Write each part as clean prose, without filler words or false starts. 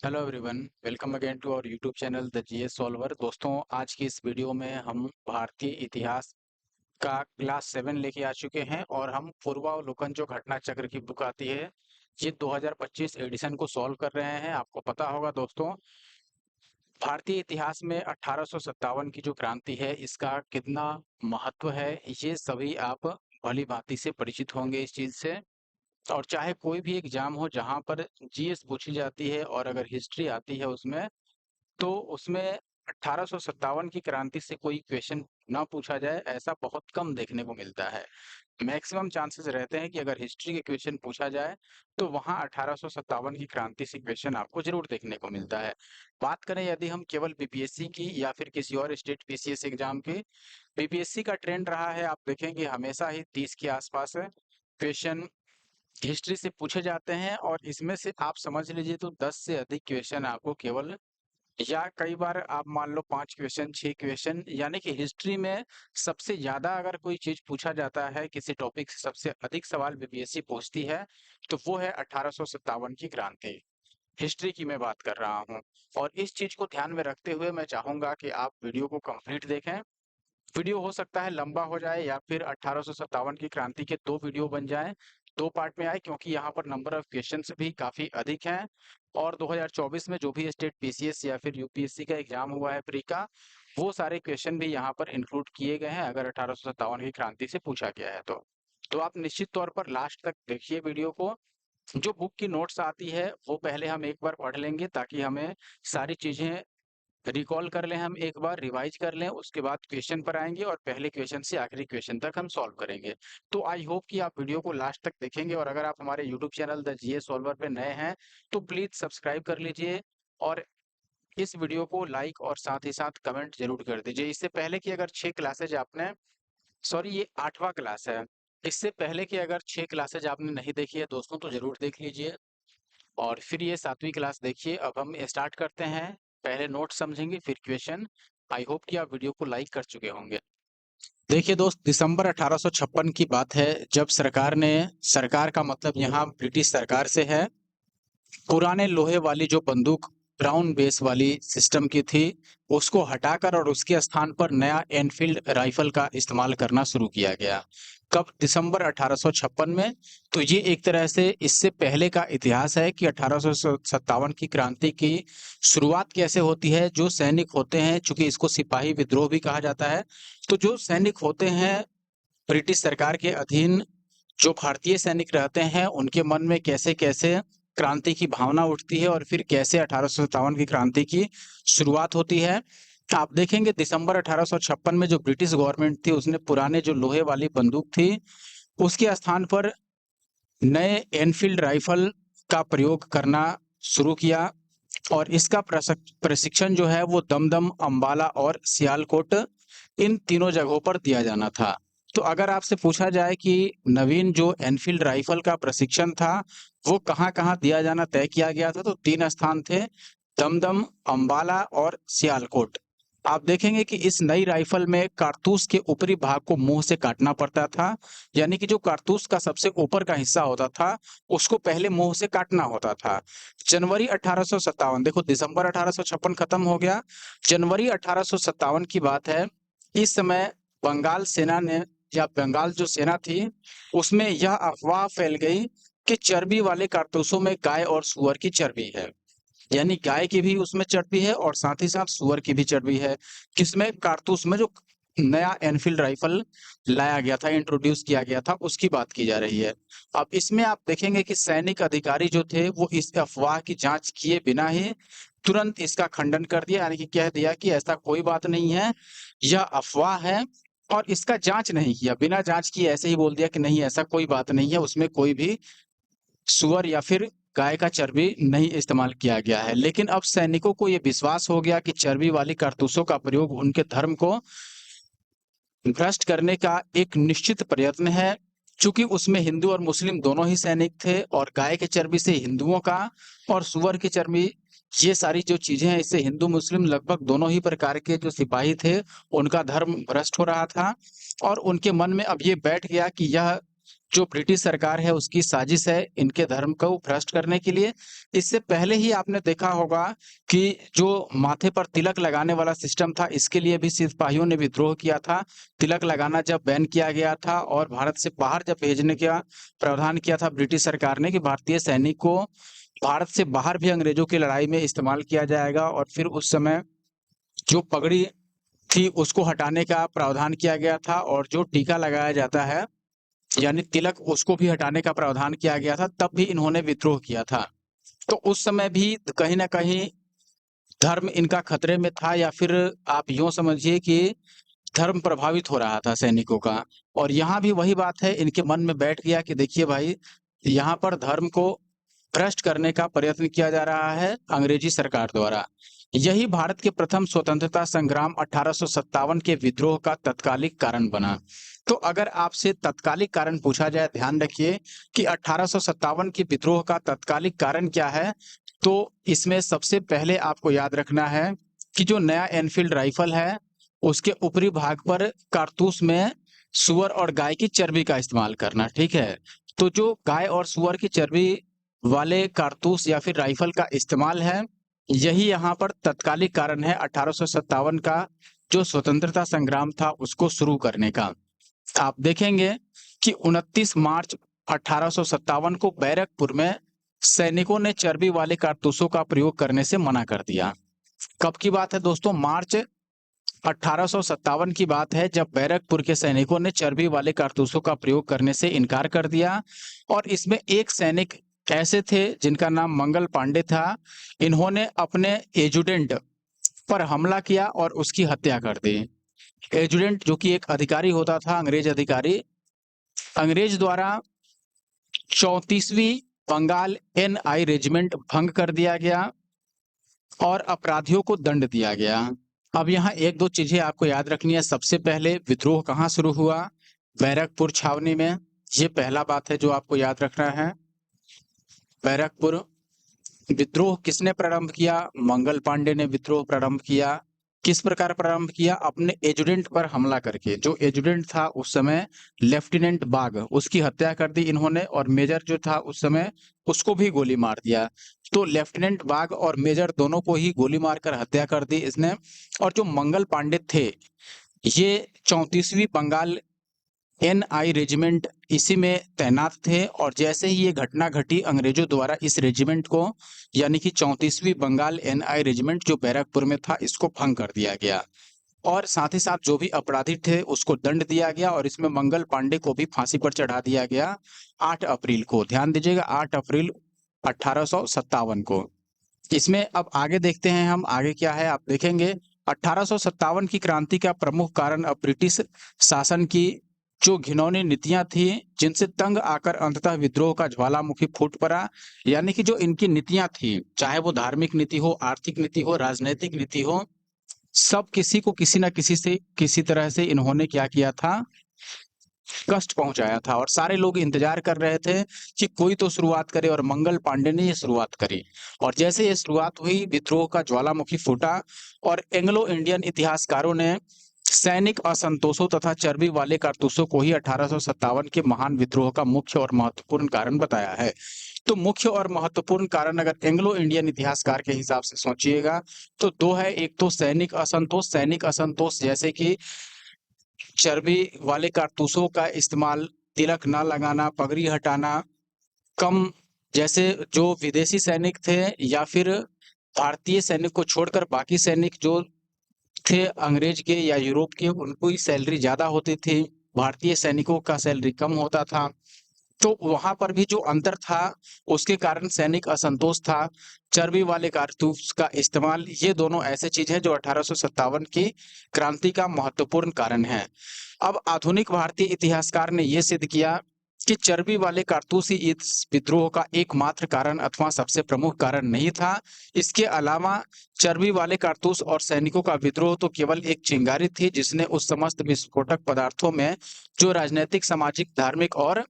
Hello everyone, welcome again to our YouTube channel the GS solver. दोस्तों, आज की इस वीडियो में हम भारतीय इतिहास का क्लास 7 लेके आ चुके हैं और हम पूर्वावलोकन जो घटना चक्र की बुक आती है, ये 2025 एडिशन को सॉल्व कर रहे हैं। आपको पता होगा दोस्तों, भारतीय इतिहास में 1857 की जो क्रांति है, इसका कितना महत्व है, ये सभी आप भली भांति से परिचित होंगे इस चीज से। और चाहे कोई भी एग्जाम हो जहां पर जीएस पूछी जाती है और अगर हिस्ट्री आती है उसमें, तो उसमें 1857 की क्रांति से कोई क्वेश्चन ना पूछा जाए, ऐसा बहुत कम देखने को मिलता है। मैक्सिमम चांसेस रहते हैं कि अगर हिस्ट्री के क्वेश्चन पूछा जाए तो वहां 1857 की क्रांति से क्वेश्चन आपको जरूर देखने को मिलता है। बात करें यदि हम केवल बीपीएससी की या फिर किसी और स्टेट पीसीएस एग्जाम की, बीपीएससी का ट्रेंड रहा है, आप देखेंगे हमेशा ही 30 के आसपास है क्वेश्चन हिस्ट्री से पूछे जाते हैं। और इसमें से आप समझ लीजिए तो 10 से अधिक क्वेश्चन आपको केवल, या कई बार आप मान लो 5 क्वेश्चन 6 क्वेश्चन, यानी कि हिस्ट्री में सबसे ज्यादा अगर कोई चीज पूछा जाता है, किसी टॉपिक से सबसे अधिक सवाल बीपीएससी पूछती है, तो वो है 1857 की क्रांति। हिस्ट्री की मैं बात कर रहा हूँ। और इस चीज को ध्यान में रखते हुए मैं चाहूंगा कि आप वीडियो को कंप्लीट देखें। वीडियो हो सकता है लंबा हो जाए या फिर 1857 की क्रांति के 2 वीडियो बन जाएं, 2 पार्ट में आए, क्योंकि यहाँ पर नंबर ऑफ क्वेश्चंस भी काफी अधिक हैं। और 2024 में जो भी स्टेट पीसीएस या फिर यूपीएससी का एग्जाम हुआ है प्री का, वो सारे क्वेश्चन भी यहाँ पर इंक्लूड किए गए हैं अगर 1857 की क्रांति से पूछा गया है तो आप निश्चित तौर पर लास्ट तक देखिए वीडियो को। जो बुक की नोट्स आती है वो पहले हम एक बार पढ़ लेंगे, ताकि हमें सारी चीजें रिकॉल कर लें, हम एक बार रिवाइज कर लें, उसके बाद क्वेश्चन पर आएंगे और पहले क्वेश्चन से आखिरी क्वेश्चन तक हम सॉल्व करेंगे। तो आई होप कि आप वीडियो को लास्ट तक देखेंगे। और अगर आप हमारे YouTube channel the GS solver पे नए हैं तो प्लीज सब्सक्राइब कर लीजिए और इस वीडियो को लाइक और साथ ही साथ कमेंट जरूर कर दीजिए। इससे पहले की अगर 6 क्लासेज आपने, सॉरी ये 8वां क्लास है, इससे पहले की अगर 6 क्लासेज आपने नहीं देखी है दोस्तों तो जरूर देख लीजिए और फिर ये 7वीं क्लास देखिए। अब हम स्टार्ट करते हैं, पहले नोट समझेंगे फिर क्वेश्चन। आई होप कि आप वीडियो को लाइक कर चुके होंगे। देखिए दोस्त, दिसंबर 1856 की बात है, जब सरकार का मतलब यहाँ ब्रिटिश सरकार से है, पुराने लोहे वाली जो बंदूक ब्राउन बेस वाली सिस्टम की थी, उसको हटाकर और उसके स्थान पर नया एनफील्ड राइफल का इस्तेमाल करना शुरू किया गया। कब? दिसंबर 1856 में। तो ये एक तरह से इससे पहले का इतिहास है कि 1857 की क्रांति की शुरुआत कैसे होती है। जो सैनिक होते हैं, चूंकि इसको सिपाही विद्रोह भी कहा जाता है, तो जो सैनिक होते हैं ब्रिटिश सरकार के अधीन, जो भारतीय सैनिक रहते हैं, उनके मन में कैसे कैसे क्रांति की भावना उठती है और फिर कैसे 1857 की क्रांति की शुरुआत होती है। आप देखेंगे दिसंबर 1856 में जो ब्रिटिश गवर्नमेंट थी, उसने पुराने जो लोहे वाली बंदूक थी, उसके स्थान पर नए एनफील्ड राइफल का प्रयोग करना शुरू किया। और इसका प्रशिक्षण जो है वो दमदम, अंबाला और सियालकोट, इन तीनों जगहों पर दिया जाना था। तो अगर आपसे पूछा जाए कि नवीन जो एनफील्ड राइफल का प्रशिक्षण था वो कहाँ-कहाँ दिया जाना तय किया गया था, तो 3 स्थान थे, दमदम, अंबाला और सियालकोट। आप देखेंगे कि इस नई राइफल में कारतूस के ऊपरी भाग को मुंह से काटना पड़ता था, यानी कि जो कारतूस का सबसे ऊपर का हिस्सा होता था उसको पहले मुंह से काटना होता था। जनवरी 1857, देखो दिसंबर 1856 खत्म हो गया, जनवरी 1857 की बात है। इस समय बंगाल सेना ने, या बंगाल जो सेना थी, उसमें यह अफवाह फैल गई कि चर्बी वाले कारतूसों में गाय और सुअर की चर्बी है, यानी गाय की भी उसमें चर्बी है और साथ ही साथ सुअर की भी चर्बी है। किसमें? कारतूस में, जो नया एनफील्ड राइफल लाया गया था, इंट्रोड्यूस किया गया था, उसकी बात की जा रही है। अब इसमें आप देखेंगे कि सैनिक अधिकारी जो थे वो इस अफवाह की जांच किए बिना ही तुरंत इसका खंडन कर दिया, यानी कि कह दिया कि ऐसा कोई बात नहीं है, यह अफवाह है। और इसका जांच नहीं किया, बिना जांच किए ऐसे ही बोल दिया कि नहीं ऐसा कोई बात नहीं है, उसमें कोई भी सुअर या फिर गाय का चर्बी नहीं इस्तेमाल किया गया है। लेकिन अब सैनिकों को यह विश्वास हो गया कि चर्बी वाली कारतूसों का प्रयोग उनके धर्म को भ्रष्ट करने का एक निश्चित प्रयत्न है। चूंकि उसमें हिंदू और मुस्लिम दोनों ही सैनिक थे, और गाय के चर्बी से हिंदुओं का, और सुअर की चर्बी, ये सारी जो चीजें हैं, इससे हिंदू मुस्लिम लगभग दोनों ही प्रकार के जो सिपाही थे उनका धर्म भ्रष्ट हो रहा था। और उनके मन में अब ये बैठ गया कि यह जो ब्रिटिश सरकार है उसकी साजिश है इनके धर्म को भ्रष्ट करने के लिए। इससे पहले ही आपने देखा होगा कि जो माथे पर तिलक लगाने वाला सिस्टम था, इसके लिए भी सिपाहियों ने विद्रोह किया था। तिलक लगाना जब बैन किया गया था और भारत से बाहर जब भेजने का प्रावधान किया था ब्रिटिश सरकार ने कि भारतीय सैनिक को भारत से बाहर भी अंग्रेजों की लड़ाई में इस्तेमाल किया जाएगा, और फिर उस समय जो पगड़ी थी उसको हटाने का प्रावधान किया गया था, और जो टीका लगाया जाता है यानी तिलक उसको भी हटाने का प्रावधान किया गया था, तब भी इन्होंने विद्रोह किया था। तो उस समय भी कहीं न कहीं धर्म इनका खतरे में था, या फिर आप यूँ समझिए कि धर्म प्रभावित हो रहा था सैनिकों का। और यहाँ भी वही बात है, इनके मन में बैठ गया कि देखिए भाई, यहाँ पर धर्म को भ्रष्ट करने का प्रयत्न किया जा रहा है अंग्रेजी सरकार द्वारा। यही भारत के प्रथम स्वतंत्रता संग्राम 1857 के विद्रोह का तत्कालिक कारण बना। तो अगर आपसे तत्कालिक कारण पूछा जाए, ध्यान रखिए कि 1857 के विद्रोह का तत्कालिक कारण क्या है, तो इसमें सबसे पहले आपको याद रखना है कि जो नया एनफील्ड राइफल है, उसके ऊपरी भाग पर कारतूस में सूअर और गाय की चर्बी का इस्तेमाल करना, ठीक है? तो जो गाय और सूअर की चर्बी वाले कारतूस या फिर राइफल का इस्तेमाल है, यही यहाँ पर तत्कालिक कारण है 1857 का जो स्वतंत्रता संग्राम था उसको शुरू करने का। आप देखेंगे कि 29 मार्च 1857 को बैरकपुर में सैनिकों ने चर्बी वाले कारतूसों का प्रयोग करने से मना कर दिया। कब की बात है दोस्तों? मार्च 1857 की बात है, जब बैरकपुर के सैनिकों ने चर्बी वाले कारतूसों का प्रयोग करने से इनकार कर दिया। और इसमें एक सैनिक ऐसे थे जिनका नाम मंगल पांडे था। इन्होंने अपने एजुडेंट पर हमला किया और उसकी हत्या कर दी। एजुडेंट जो कि एक अधिकारी होता था, अंग्रेज अधिकारी, अंग्रेज द्वारा 34वीं बंगाल एनआई रेजिमेंट भंग कर दिया गया और अपराधियों को दंड दिया गया। अब यहाँ एक दो चीजें आपको याद रखनी है। सबसे पहले विद्रोह कहाँ शुरू हुआ? बैरकपुर छावनी में। ये पहला बात है जो आपको याद रखना है। बैरकपुर विद्रोह किसने प्रारंभ किया? मंगल पांडे ने विद्रोह प्रारंभ किया। किस प्रकार प्रारंभ किया? अपने एजुडेंट पर हमला करके। जो एजुडेंट था उस समय लेफ्टिनेंट बाग, उसकी हत्या कर दी इन्होंने, और मेजर जो था उस समय उसको भी गोली मार दिया। तो लेफ्टिनेंट बाग और मेजर दोनों को ही गोली मारकर हत्या कर दी इसने। और जो मंगल पांडे थे, ये 34वीं बंगाल एनआई रेजिमेंट इसी में तैनात थे, और जैसे ही ये घटना घटी अंग्रेजों द्वारा इस रेजिमेंट को, यानी कि 34वीं बंगाल एनआई रेजिमेंट जो बैरकपुर में था, इसको भंग कर दिया गया। और साथ ही साथ जो भी अपराधी थे उसको दंड दिया गया, और इसमें मंगल पांडे को भी फांसी पर चढ़ा दिया गया 8 अप्रैल को। ध्यान दीजिएगा, 8 अप्रैल 1857 को। इसमें अब आगे देखते हैं हम, आगे क्या है आप देखेंगे। 1857 की क्रांति का प्रमुख कारण अब ब्रिटिश शासन की जो घिनौनी नीतियां थी, जिनसे तंग आकर अंततः विद्रोह का ज्वालामुखी फूट पड़ा। यानी कि जो इनकी नीतियां थी, चाहे वो धार्मिक नीति हो, आर्थिक नीति हो, राजनीतिक नीति हो, सब किसी को किसी न किसी से किसी तरह से इन्होंने क्या किया था? कष्ट पहुंचाया था। और सारे लोग इंतजार कर रहे थे कि कोई तो शुरुआत करे, और मंगल पांडे ने ये शुरुआत करी। और जैसे ये शुरुआत हुई, विद्रोह का ज्वालामुखी फूटा, और एंग्लो इंडियन इतिहासकारों ने सैनिक असंतोषों तथा चर्बी वाले कारतूसों को ही 1857 के महान विद्रोह का मुख्य और महत्वपूर्ण कारण बताया है। तो मुख्य और महत्वपूर्ण कारण अगर एंग्लो इंडियन इतिहासकार के हिसाब से सोचिएगा तो दो है। एक तो सैनिक असंतोष जैसे कि चर्बी वाले कारतूसों का इस्तेमाल, तिलक ना लगाना, पगड़ी हटाना, कम, जैसे जो विदेशी सैनिक थे या फिर भारतीय सैनिक को छोड़कर बाकी सैनिक जो थे अंग्रेज के या यूरोप के, उनको ही सैलरी ज्यादा होती थी, भारतीय सैनिकों का सैलरी कम होता था। तो वहां पर भी जो अंतर था उसके कारण सैनिक असंतोष था। चर्बी वाले कारतूस का इस्तेमाल, ये दोनों ऐसे चीज है जो 1857 की क्रांति का महत्वपूर्ण कारण है। अब आधुनिक भारतीय इतिहासकार ने यह सिद्ध किया कि चर्बी वाले कारतूस ही इस विद्रोह का एकमात्र कारण अथवा सबसे प्रमुख कारण नहीं था। इसके अलावा चर्बी वाले कारतूस और सैनिकों का विद्रोह तो केवल एक चिंगारी थी, जिसने उस समस्त विस्फोटक पदार्थों में जो राजनीतिक, सामाजिक, धार्मिक और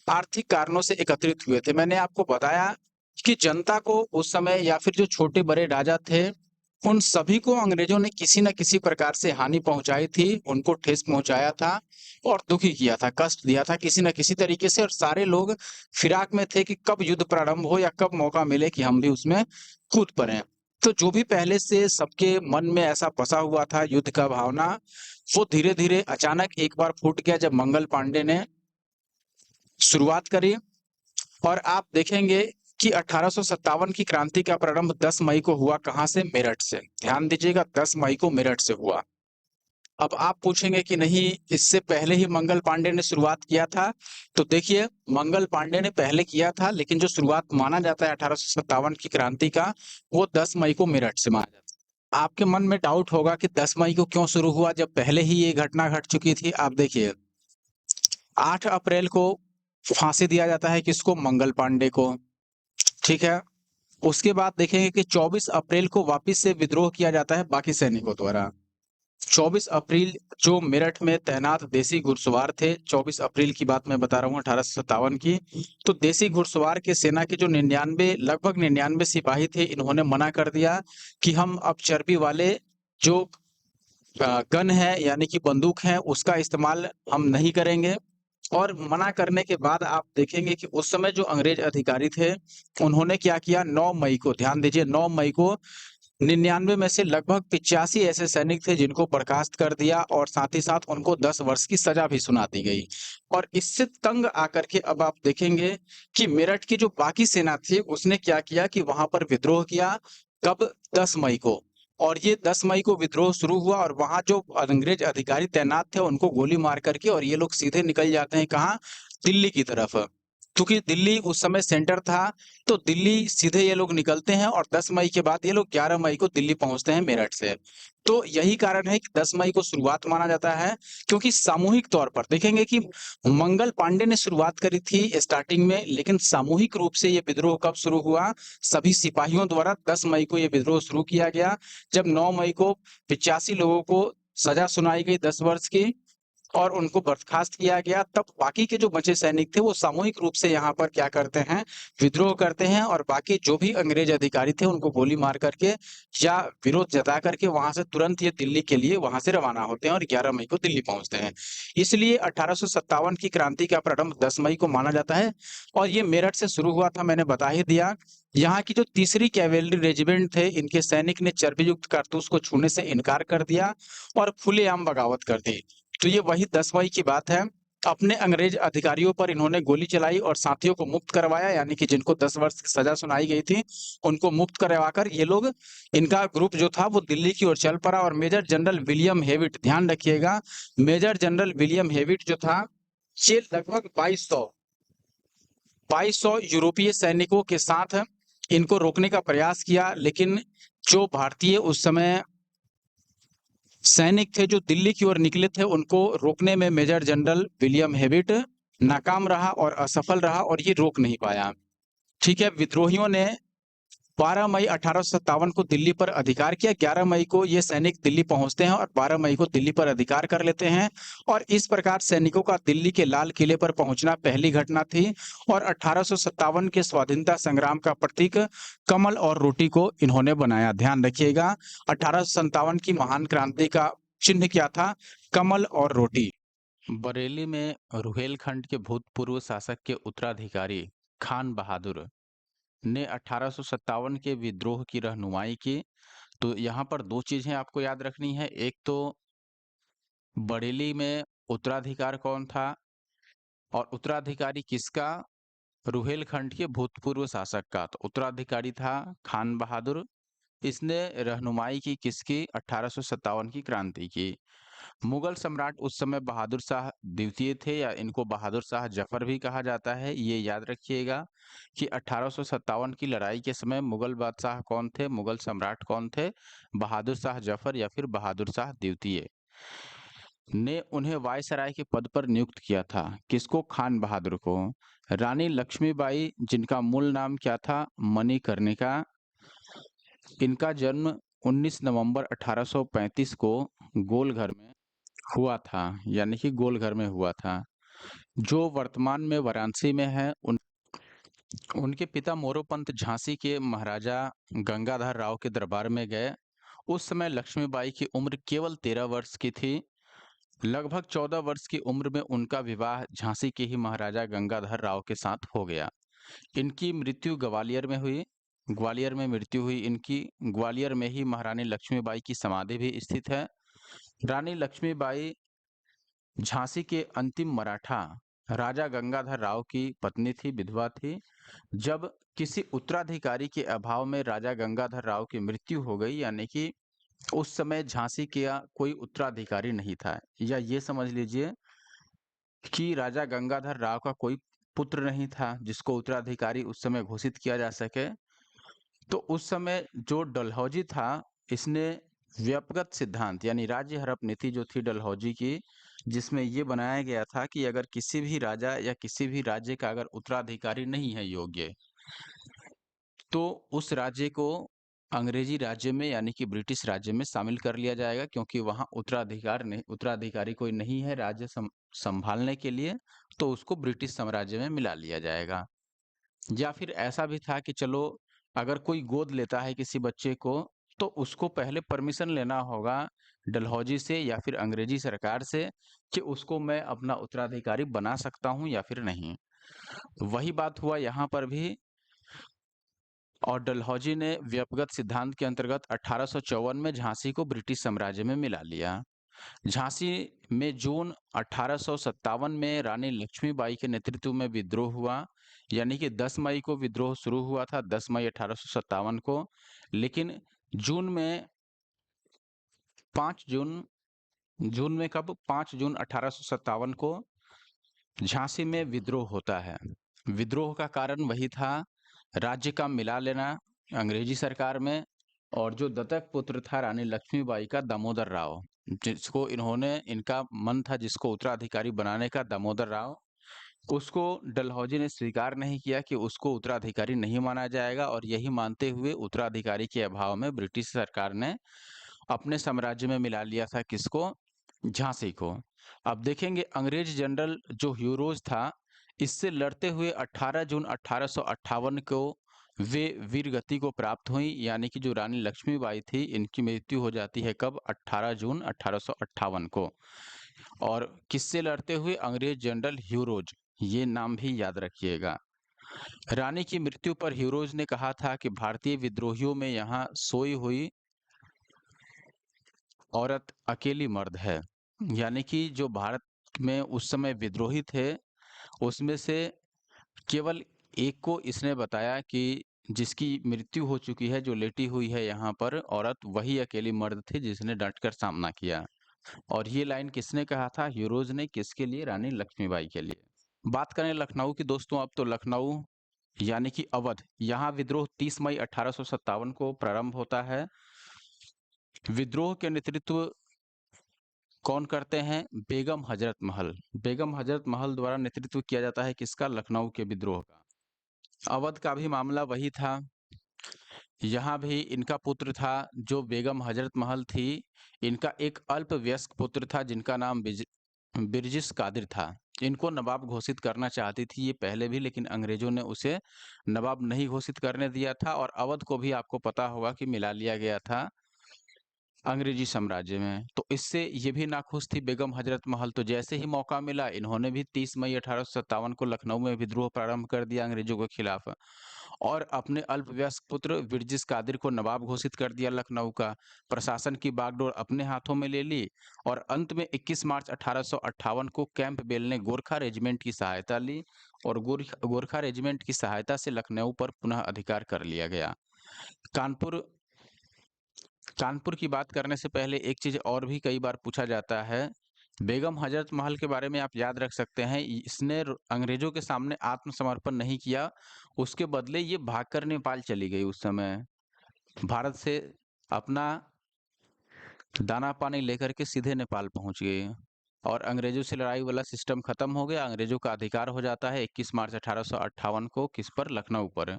आर्थिक कारणों से एकत्रित हुए थे। मैंने आपको बताया कि जनता को उस समय, या फिर जो छोटे बड़े राजा थे, उन सभी को अंग्रेजों ने किसी न किसी प्रकार से हानि पहुंचाई थी, उनको ठेस पहुंचाया था और दुखी किया था, कष्ट दिया था किसी न किसी तरीके से, और सारे लोग फिराक में थे कि कब युद्ध प्रारंभ हो या कब मौका मिले कि हम भी उसमें कूद पड़े। तो जो भी पहले से सबके मन में ऐसा बसा हुआ था युद्ध का भावना, वो धीरे-धीरे अचानक एक बार फूट गया जब मंगल पांडे ने शुरुआत करी। और आप देखेंगे कि 1857 की क्रांति का प्रारंभ 10 मई को हुआ, कहां से? मेरठ से। ध्यान दीजिएगा, 10 मई को मेरठ से हुआ। अब आप पूछेंगे कि नहीं, इससे पहले ही मंगल पांडे ने शुरुआत किया था। तो देखिए, मंगल पांडे ने पहले किया था, लेकिन जो शुरुआत माना जाता है 1857 की क्रांति का, वो 10 मई को मेरठ से माना जाता है। आपके मन में डाउट होगा कि 10 मई को क्यों शुरू हुआ जब पहले ही ये घटना घट चुकी थी। आप देखिए, 8 अप्रैल को फांसी दिया जाता है किसको? मंगल पांडे को। ठीक है। उसके बाद देखेंगे कि 24 अप्रैल को वापस से विद्रोह किया जाता है बाकी सैनिकों द्वारा। 24 अप्रैल जो मेरठ में तैनात देसी घुड़सवार थे, 24 अप्रैल की बात मैं बता रहा हूँ 1857 की, तो देसी घुड़सवार के सेना के जो 99 लगभग 99 सिपाही थे, इन्होंने मना कर दिया कि हम अब चर्बी वाले जो गन है यानी कि बंदूक है उसका इस्तेमाल हम नहीं करेंगे। और मना करने के बाद आप देखेंगे कि उस समय जो अंग्रेज अधिकारी थे, उन्होंने क्या किया? 9 मई को, ध्यान दीजिए, 9 मई को 99 में से लगभग 85 ऐसे सैनिक थे जिनको बर्खास्त कर दिया और साथ ही साथ उनको 10 वर्ष की सजा भी सुना दी गई। और इससे तंग आकर के अब आप देखेंगे कि मेरठ की जो बाकी सेना थी उसने क्या किया कि वहां पर विद्रोह किया। कब? 10 मई को। और ये 10 मई को विद्रोह शुरू हुआ और वहां जो अंग्रेज अधिकारी तैनात थे उनको गोली मार करके और ये लोग सीधे निकल जाते हैं कहाँ? दिल्ली की तरफ। क्योंकि दिल्ली उस समय सेंटर था, तो दिल्ली सीधे ये लोग निकलते हैं और 10 मई के बाद ये लोग 11 मई को दिल्ली पहुंचते हैं मेरठ से। तो यही कारण है कि 10 मई को शुरुआत माना जाता है, क्योंकि सामूहिक तौर पर देखेंगे कि मंगल पांडे ने शुरुआत करी थी स्टार्टिंग में, लेकिन सामूहिक रूप से ये विद्रोह कब शुरू हुआ? सभी सिपाहियों द्वारा 10 मई को ये विद्रोह शुरू किया गया, जब 9 मई को 85 लोगों को सजा सुनाई गई 10 वर्ष की और उनको बर्खास्त किया गया। तब बाकी के जो बचे सैनिक थे वो सामूहिक रूप से यहाँ पर क्या करते हैं? विद्रोह करते हैं और बाकी जो भी अंग्रेज अधिकारी थे उनको गोली मार करके या विरोध जता करके वहां से तुरंत ये दिल्ली के लिए वहां से रवाना होते हैं और 11 मई को दिल्ली पहुंचते हैं। इसलिए 1857 की क्रांति का प्रारंभ 10 मई को माना जाता है और ये मेरठ से शुरू हुआ था, मैंने बता ही दिया। यहाँ की जो तीसरी कैवेलरी रेजिमेंट थे, इनके सैनिक ने चर्बीयुक्त कारतूस को छूने से इनकार कर दिया और खुलेआम बगावत कर दी। तो ये वही 10 मई की बात है। अपने अंग्रेज अधिकारियों पर इन्होंने गोली चलाई और साथियों को मुक्त करवाया, यानी कि जिनको 10 वर्ष की सजा सुनाई गई थी, उनको मुक्त करवाकर ये लोग, इनका ग्रुप जो था वो दिल्ली की ओर चल पड़ा। और मेजर जनरल विलियम हेविट, ध्यान रखिएगा, मेजर जनरल विलियम हेविट जो था, ये लगभग 2200 यूरोपीय सैनिकों के साथ इनको रोकने का प्रयास किया, लेकिन जो भारतीय उस समय सैनिक थे जो दिल्ली की ओर निकले थे, उनको रोकने में मेजर जनरल विलियम हेविट नाकाम रहा और असफल रहा और ये रोक नहीं पाया। ठीक है। विद्रोहियों ने 12 मई 1857 को दिल्ली पर अधिकार किया। 11 मई को ये सैनिक दिल्ली पहुंचते हैं और 12 मई को दिल्ली पर अधिकार कर लेते हैं। और इस प्रकार सैनिकों का दिल्ली के लाल किले पर पहुंचना पहली घटना थी। और 1857 के स्वाधीनता संग्राम का प्रतीक कमल और रोटी को इन्होंने बनाया। ध्यान रखिएगा, 1857 की महान क्रांति का चिन्ह क्या था? कमल और रोटी। बरेली में रुहेलखंड के भूतपूर्व शासक के उत्तराधिकारी खान बहादुर ने 1857 के विद्रोह की रहनुमाई की। तो यहाँ पर दो चीजें आपको याद रखनी है। एक तो बरेली में उत्तराधिकार कौन था और उत्तराधिकारी किसका? रुहेलखंड के भूतपूर्व शासक का। तो उत्तराधिकारी था खान बहादुर। इसने रहनुमाई की किसकी? 1857 की क्रांति की। मुगल सम्राट उस समय बहादुर शाह द्वितीय थे, या इनको बहादुर शाह जफर भी कहा जाता है। ये याद रखिएगा कि 1857 की लड़ाई के समय मुगल बादशाह कौन थे, मुगल सम्राट कौन थे? बहादुर शाह जफर या फिर बहादुर शाह द्वितीय ने उन्हें वायसराय के पद पर नियुक्त किया था। किसको? खान बहादुर को। रानी लक्ष्मीबाई, जिनका मूल नाम क्या था? मणिकर्णिका, इनका जन्म 19 नवंबर 1835 को गोलघर में हुआ था, यानी कि गोलघर में हुआ था, जो वर्तमान में वाराणसी में है। उनके पिता मोरोपंत झांसी के महाराजा गंगाधर राव के दरबार में गए उस समय लक्ष्मीबाई की उम्र केवल 13 वर्ष की थी। लगभग 14 वर्ष की उम्र में उनका विवाह झांसी के ही महाराजा गंगाधर राव के साथ हो गया। इनकी मृत्यु ग्वालियर में हुई। ग्वालियर में मृत्यु हुई इनकी। ग्वालियर में ही महारानी लक्ष्मीबाई की समाधि भी स्थित है। रानी लक्ष्मीबाई झांसी के अंतिम मराठा राजा गंगाधर राव की पत्नी थी, विधवा थी। जब किसी उत्तराधिकारी के अभाव में राजा गंगाधर राव की मृत्यु हो गई, यानी कि उस समय झांसी का कोई उत्तराधिकारी नहीं था, या ये समझ लीजिए कि राजा गंगाधर राव का कोई पुत्र नहीं था जिसको उत्तराधिकारी उस समय घोषित किया जा सके। तो उस समय जो डलहौजी था, इसने व्यक्तिगत सिद्धांत यानी राज्य हड़प नीति जो थी डलहौजी की, जिसमें ये बनाया गया था कि अगर किसी भी राजा या किसी भी राज्य का अगर उत्तराधिकारी नहीं है योग्य, तो उस राज्य को अंग्रेजी राज्य में यानी कि ब्रिटिश राज्य में शामिल कर लिया जाएगा, क्योंकि वहाँ उत्तराधिकारी कोई नहीं है राज्य संभालने के लिए, तो उसको ब्रिटिश साम्राज्य में मिला लिया जाएगा। या फिर ऐसा भी था कि चलो अगर कोई गोद लेता है किसी बच्चे को, तो उसको पहले परमिशन लेना होगा डलहौजी से या फिर अंग्रेजी सरकार से कि उसको मैं अपना उत्तराधिकारी बना सकता हूँ या फिर नहीं। वही बात हुआ यहाँ पर भी, और डलहौजी ने व्यक्तिगत सिद्धांत के अंतर्गत 1854 में झांसी को ब्रिटिश साम्राज्य में मिला लिया। झांसी में जून 1857 में रानी लक्ष्मीबाई के नेतृत्व में विद्रोह हुआ, यानी कि 10 मई को विद्रोह शुरू हुआ था, 10 मई 1857 को। लेकिन जून में 5 जून जून में कब 5 जून 1857 को झांसी में विद्रोह होता है। विद्रोह का कारण वही था, राज्य का मिला लेना अंग्रेजी सरकार में, और जो दत्तक पुत्र था रानी लक्ष्मीबाई का दामोदर राव, जिसको इनका मन था जिसको उत्तराधिकारी बनाने का, दामोदर राव, उसको डलहौजी ने स्वीकार नहीं किया कि उसको उत्तराधिकारी नहीं माना जाएगा, और यही मानते हुए उत्तराधिकारी के अभाव में ब्रिटिश सरकार ने अपने साम्राज्य में मिला लिया था किसको, झांसी को। अब देखेंगे अंग्रेज जनरल जो ह्यूरोज था, इससे लड़ते हुए 18 जून 1858 को वे वीर गति को प्राप्त हुई, यानी कि जो रानी लक्ष्मीबाई थी इनकी मृत्यु हो जाती है कब, 18 जून 1858 को। और किससे लड़ते हुए, अंग्रेज जनरल ह्यूरोज, ये नाम भी याद रखिएगा। रानी की मृत्यु पर ह्यूरोज ने कहा था कि भारतीय विद्रोहियों में यहाँ सोई हुई औरत अकेली मर्द है, यानी कि जो भारत में उस समय विद्रोही थे उसमें से केवल एक को इसने बताया कि जिसकी मृत्यु हो चुकी है, जो लेटी हुई है यहाँ पर औरत, वही अकेली मर्द थी जिसने डटकर सामना किया। और ये लाइन किसने कहा था, ह्यूरोज ने, किसके लिए, रानी लक्ष्मीबाई के लिए। बात करें लखनऊ की दोस्तों, अब तो लखनऊ यानी कि अवध, यहाँ विद्रोह 30 मई 1857 को प्रारंभ होता है। विद्रोह के नेतृत्व कौन करते हैं, बेगम हजरत महल। बेगम हजरत महल द्वारा नेतृत्व किया जाता है किसका, लखनऊ के विद्रोह का। अवध का भी मामला वही था, यहाँ भी इनका पुत्र था जो बेगम हजरत महल थी, इनका एक अल्पवयस्क पुत्र था जिनका नाम बिरजिस कादिर था। इनको नवाब घोषित करना चाहती थी ये पहले भी, लेकिन अंग्रेजों ने उसे नवाब नहीं घोषित करने दिया था, और अवध को भी आपको पता होगा कि मिला लिया गया था अंग्रेजी साम्राज्य में। तो इससे ये भी नाखुश थी बेगम हजरत महल, तो जैसे ही मौका मिला इन्होंने भी 30 मई 1857 को लखनऊ में विद्रोह प्रारंभ कर दिया अंग्रेजों के खिलाफ, और अपने अल्पवयस्क पुत्र बिरजिस कादिर को नवाब घोषित कर दिया लखनऊ का। प्रशासन की बागडोर अपने हाथों में ले ली, और अंत में 21 मार्च 1858 को कैंपबेल ने गोरखा रेजिमेंट की सहायता ली, और गोरखा रेजिमेंट की सहायता से लखनऊ पर पुनः अधिकार कर लिया गया। कानपुर कानपुर की बात करने से पहले एक चीज और भी कई बार पूछा जाता है, बेगम हजरत महल के बारे में आप याद रख सकते हैं, इसने अंग्रेजों के सामने आत्मसमर्पण नहीं किया, उसके बदले ये भागकर नेपाल चली गई। उस समय भारत से अपना दाना पानी लेकर के सीधे नेपाल पहुंच गई, और अंग्रेजों से लड़ाई वाला सिस्टम खत्म हो गया, अंग्रेजों का अधिकार हो जाता है 21 मार्च 1858 को किस पर, लखनऊ पर।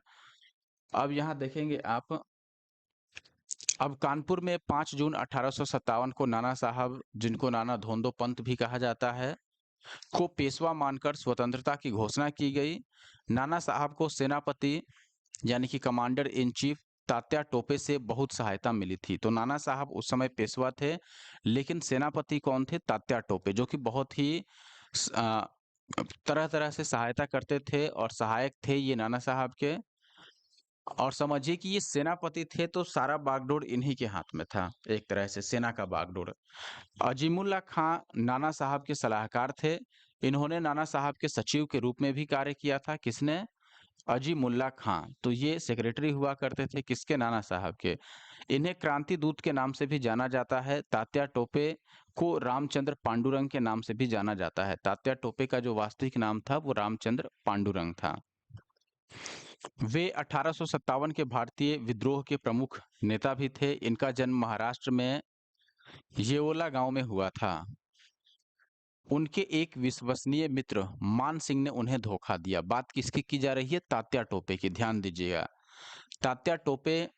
अब यहाँ देखेंगे आप, अब कानपुर में 5 जून 1857 को नाना साहब, जिनको नाना धोंदो पंत भी कहा जाता है, को पेशवा मानकर स्वतंत्रता की घोषणा की गई। नाना साहब को सेनापति यानी कि commander in chief Tatya Tope से बहुत सहायता मिली थी। तो नाना साहब उस समय पेशवा थे, लेकिन सेनापति कौन थे? तात्या टोपे, जो कि बहुत ही तरह-तरह से सहायता करते थे और सहायक थे ये नाना साहब के। और समझिए कि ये सेनापति थे तो सारा बागडोर इन्हीं के हाथ में था, एक तरह से सेना का बागडोर। अजीमुल्ला खां नाना साहब के सलाहकार थे। इन्होंने नाना साहब के सचिव के रूप में भी कार्य किया था। किसने? अजीमुल्ला खां। तो ये सेक्रेटरी हुआ करते थे किसके? नाना साहब के। इन्हें क्रांति दूत के नाम से भी जाना जाता है। तात्या टोपे को रामचंद्र पांडुरंग के नाम से भी जाना जाता है। तात्या टोपे का जो वास्तविक नाम था वो रामचंद्र पांडुरंग था। वे 1857 के भारतीय विद्रोह के प्रमुख नेता भी थे। इनका जन्म महाराष्ट्र में येओला गांव में हुआ था। उनके एक विश्वसनीय मित्र मान सिंह ने उन्हें धोखा दिया। बात किसकी की जा रही है? तात्या टोपे की। ध्यान दीजिएगा, तात्या टोपे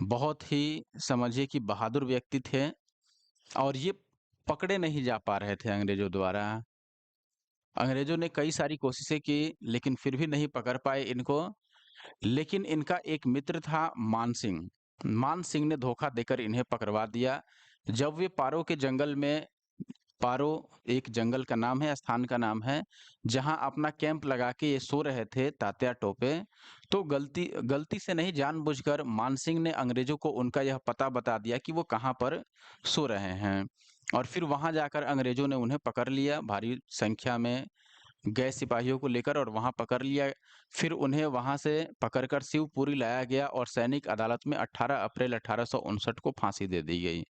बहुत ही समझिए कि बहादुर व्यक्ति थे और ये पकड़े नहीं जा पा रहे थे अंग्रेजों द्वारा। अंग्रेजों ने कई सारी कोशिशें की लेकिन फिर भी नहीं पकड़ पाए इनको। लेकिन इनका एक मित्र था मान सिंह। मान सिंह ने धोखा देकर इन्हें पकड़वा दिया। जब वे पारो के जंगल में, पारो एक जंगल का नाम है, स्थान का नाम है, जहां अपना कैंप लगा के ये सो रहे थे तात्या टोपे, तो गलती गलती से नहीं जानबूझकर मानसिंह ने अंग्रेजों को उनका यह पता बता दिया कि वो कहाँ पर सो रहे हैं। और फिर वहां जाकर अंग्रेजों ने उन्हें पकड़ लिया, भारी संख्या में गए सिपाहियों को लेकर और वहां पकड़ लिया। फिर उन्हें वहां से पकड़कर शिवपुरी लाया गया और सैनिक अदालत में 18 अप्रैल 1859 को फांसी दे दी गई।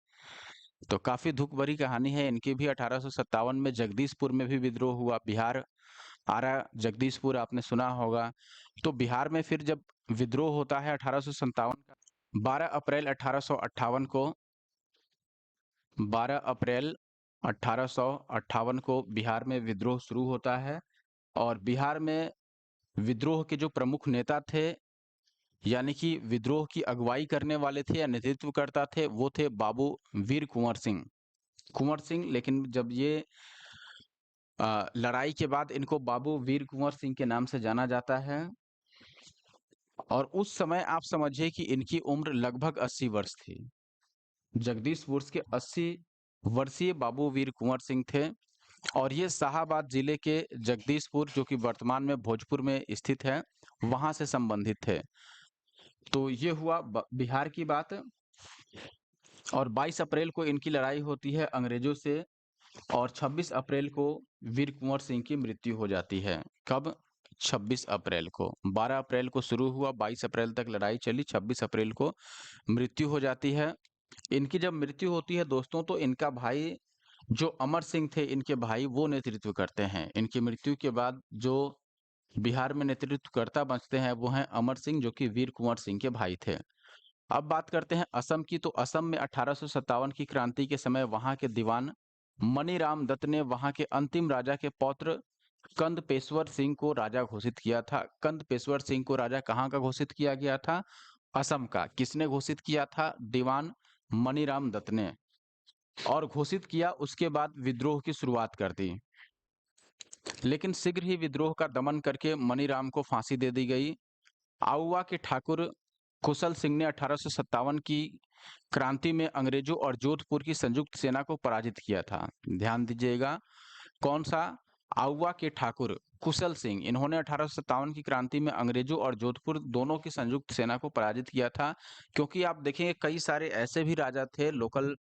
तो काफी दुख भरी कहानी है इनकी भी। 1857 में जगदीशपुर में भी विद्रोह हुआ। बिहार, आरा जगदीशपुर आपने सुना होगा। तो बिहार में फिर जब विद्रोह होता है 1857 का, 12 अप्रैल 1858 को, 12 अप्रैल 1858 को बिहार में विद्रोह शुरू होता है। और बिहार में विद्रोह के जो प्रमुख नेता थे, यानी कि विद्रोह की अगुवाई करने वाले थे या नेतृत्व करता थे, वो थे बाबू वीर कुंवर सिंह। कुंवर सिंह, लेकिन जब ये लड़ाई के बाद इनको बाबू वीर कुंवर सिंह के नाम से जाना जाता है। और उस समय आप समझिए कि इनकी उम्र लगभग 80 वर्ष थी। जगदीशपुर के 80 वर्षीय बाबू वीर कुंवर सिंह थे और ये शाहाबाद जिले के जगदीशपुर, जो कि वर्तमान में भोजपुर में स्थित है, वहां से संबंधित थे। तो ये हुआ बिहार की बात। और 22 अप्रैल को इनकी लड़ाई होती है अंग्रेजों से और 26 अप्रैल को वीर कुंवर सिंह की मृत्यु हो जाती है। कब? 26 अप्रैल को। 12 अप्रैल को शुरू हुआ, 22 अप्रैल तक लड़ाई चली, 26 अप्रैल को मृत्यु हो जाती है। इनकी जब मृत्यु होती है दोस्तों, तो इनका भाई जो अमर सिंह थे, इनके भाई, वो नेतृत्व करते हैं। इनकी मृत्यु के बाद जो बिहार में नेतृत्वकर्ता बचते हैं वो हैं अमर सिंह, जो कि वीर कुंवर सिंह के भाई थे। अब बात करते हैं असम की। तो असम में 1857 की क्रांति के समय वहां के दीवान मनीराम दत्त ने वहां के अंतिम राजा के पौत्र कंद पेशवर सिंह को राजा घोषित किया था। कंद पेशवर सिंह को राजा कहाँ का घोषित किया गया था? असम का। किसने घोषित किया था? दीवान मनीराम दत्त ने। और घोषित किया, उसके बाद विद्रोह की शुरुआत कर दी। लेकिन शीघ्र ही विद्रोह का दमन करके मनीराम को फांसी दे दी गई। आउवा के ठाकुर कुशल सिंह ने 1857 की क्रांति में अंग्रेजों और जोधपुर की संयुक्त सेना को पराजित किया था। ध्यान दीजिएगा, कौन सा? आउवा के ठाकुर कुशल सिंह, इन्होंने 1857 की क्रांति में अंग्रेजों और जोधपुर दोनों की संयुक्त सेना को पराजित किया था। क्योंकि आप देखेंगे कई सारे ऐसे भी राजा थे लोकल,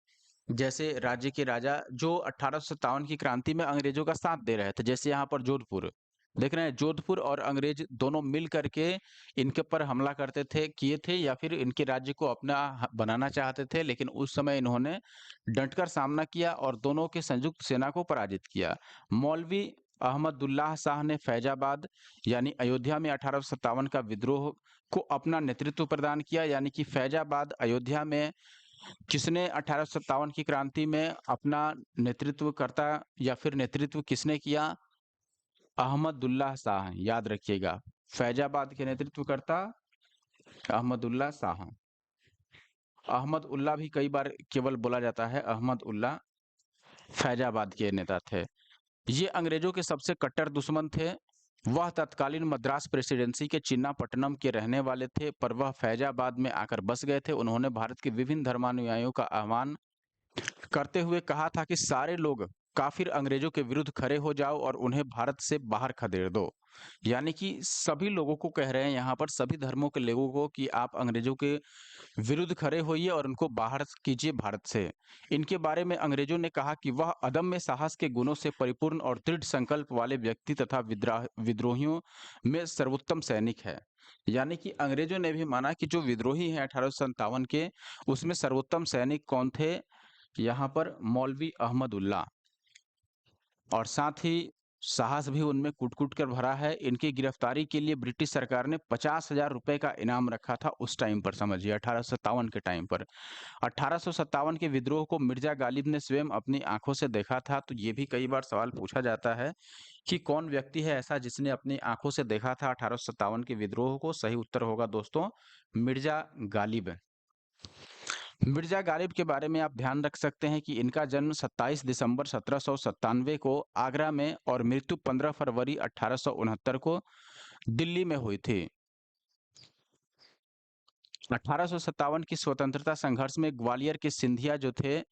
जैसे राज्य के राजा, जो 1857 की क्रांति में अंग्रेजों का साथ दे रहे थे। जैसे यहाँ पर जोधपुर देख रहे हैं, जोधपुर और अंग्रेज दोनों मिल करके इनके पर हमला करते थे, किए थे, या फिर इनके राज्य को अपना बनाना चाहते थे। लेकिन उस समय इन्होंने डटकर सामना किया और दोनों के संयुक्त सेना को पराजित किया। मौलवी अहमदुल्लाह शाह ने फैजाबाद यानी अयोध्या में 1857 का विद्रोह को अपना नेतृत्व प्रदान किया। यानी कि फैजाबाद अयोध्या में किसने 1857 की क्रांति में अपना नेतृत्व करता या फिर नेतृत्व किसने किया? अहमदुल्लाह शाह। याद रखिएगा, फैजाबाद के नेतृत्व करता अहमदुल्लाह शाह। अहमद उल्ला भी कई बार केवल बोला जाता है, अहमद उल्ला फैजाबाद के नेता थे। ये अंग्रेजों के सबसे कट्टर दुश्मन थे वह तत्कालीन मद्रास प्रेसिडेंसी के चिन्नापट्टनम के रहने वाले थे, पर वह फैजाबाद में आकर बस गए थे। उन्होंने भारत के विभिन्न धर्मानुयायियों का आह्वान करते हुए कहा था कि सारे लोग काफिर अंग्रेजों के विरुद्ध खड़े हो जाओ और उन्हें भारत से बाहर खदेड़ दो। यानी कि सभी लोगों को कह रहे हैं यहाँ पर, सभी धर्मों के लोगों को, कि आप अंग्रेजों के विरुद्ध खड़े होइए और उनको बाहर कीजिए भारत से। इनके बारे में अंग्रेजों ने कहा कि वह अदम्य साहस के गुणों से परिपूर्ण और दृढ़ संकल्प वाले व्यक्ति तथा विद्रोहियों में सर्वोत्तम सैनिक है। यानी कि अंग्रेजों ने भी माना कि जो विद्रोही हैं 1857 के, उसमें सर्वोत्तम सैनिक कौन थे? यहाँ पर मौलवी अहमद उल्ला, और साथ ही साहस भी उनमें कूट-कूट कर भरा है। इनकी गिरफ्तारी के लिए ब्रिटिश सरकार ने 50,000 रुपए का इनाम रखा था उस टाइम पर, समझिए 1857 के टाइम पर। 1857 के विद्रोह को मिर्जा गालिब ने स्वयं अपनी आंखों से देखा था। तो ये भी कई बार सवाल पूछा जाता है कि कौन व्यक्ति है ऐसा जिसने अपनी आंखों से देखा था 1857 के विद्रोह को? सही उत्तर होगा दोस्तों मिर्जा गालिब। मिर्जा गालिब के बारे में आप ध्यान रख सकते हैं कि इनका जन्म 27 दिसंबर 1797 को आगरा में और मृत्यु 15 फरवरी 1869 को दिल्ली में हुई थी। 1857 की स्वतंत्रता संघर्ष में ग्वालियर के सिंधिया जो थे,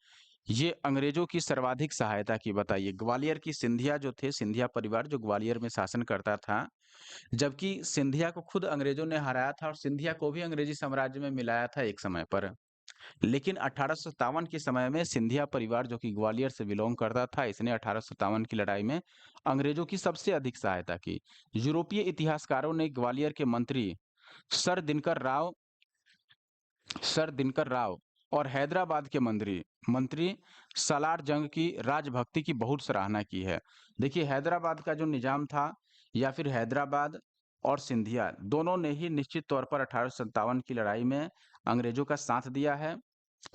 ये अंग्रेजों की सर्वाधिक सहायता की। बताइए, ग्वालियर की सिंधिया जो थे, सिंधिया परिवार जो ग्वालियर में शासन करता था, जबकि सिंधिया को खुद अंग्रेजों ने हराया था और सिंधिया को भी अंग्रेजी साम्राज्य में मिलाया था एक समय पर। लेकिन 1857 के समय में सिंधिया परिवार जो कि ग्वालियर से बिलोंग करता था, इसने 1857 की लड़ाई में अंग्रेजों की सबसे अधिक सहायता की। यूरोपीय इतिहासकारों ने ग्वालियर के मंत्री सर दिनकर राव सर दिनकर राव और हैदराबाद के मंत्री मंत्री सालार जंग की राजभक्ति की बहुत सराहना की है। देखिए, हैदराबाद का जो निजाम था, या फिर हैदराबाद और सिंधिया दोनों ने ही निश्चित तौर पर 1857 की लड़ाई में अंग्रेजों का साथ दिया है।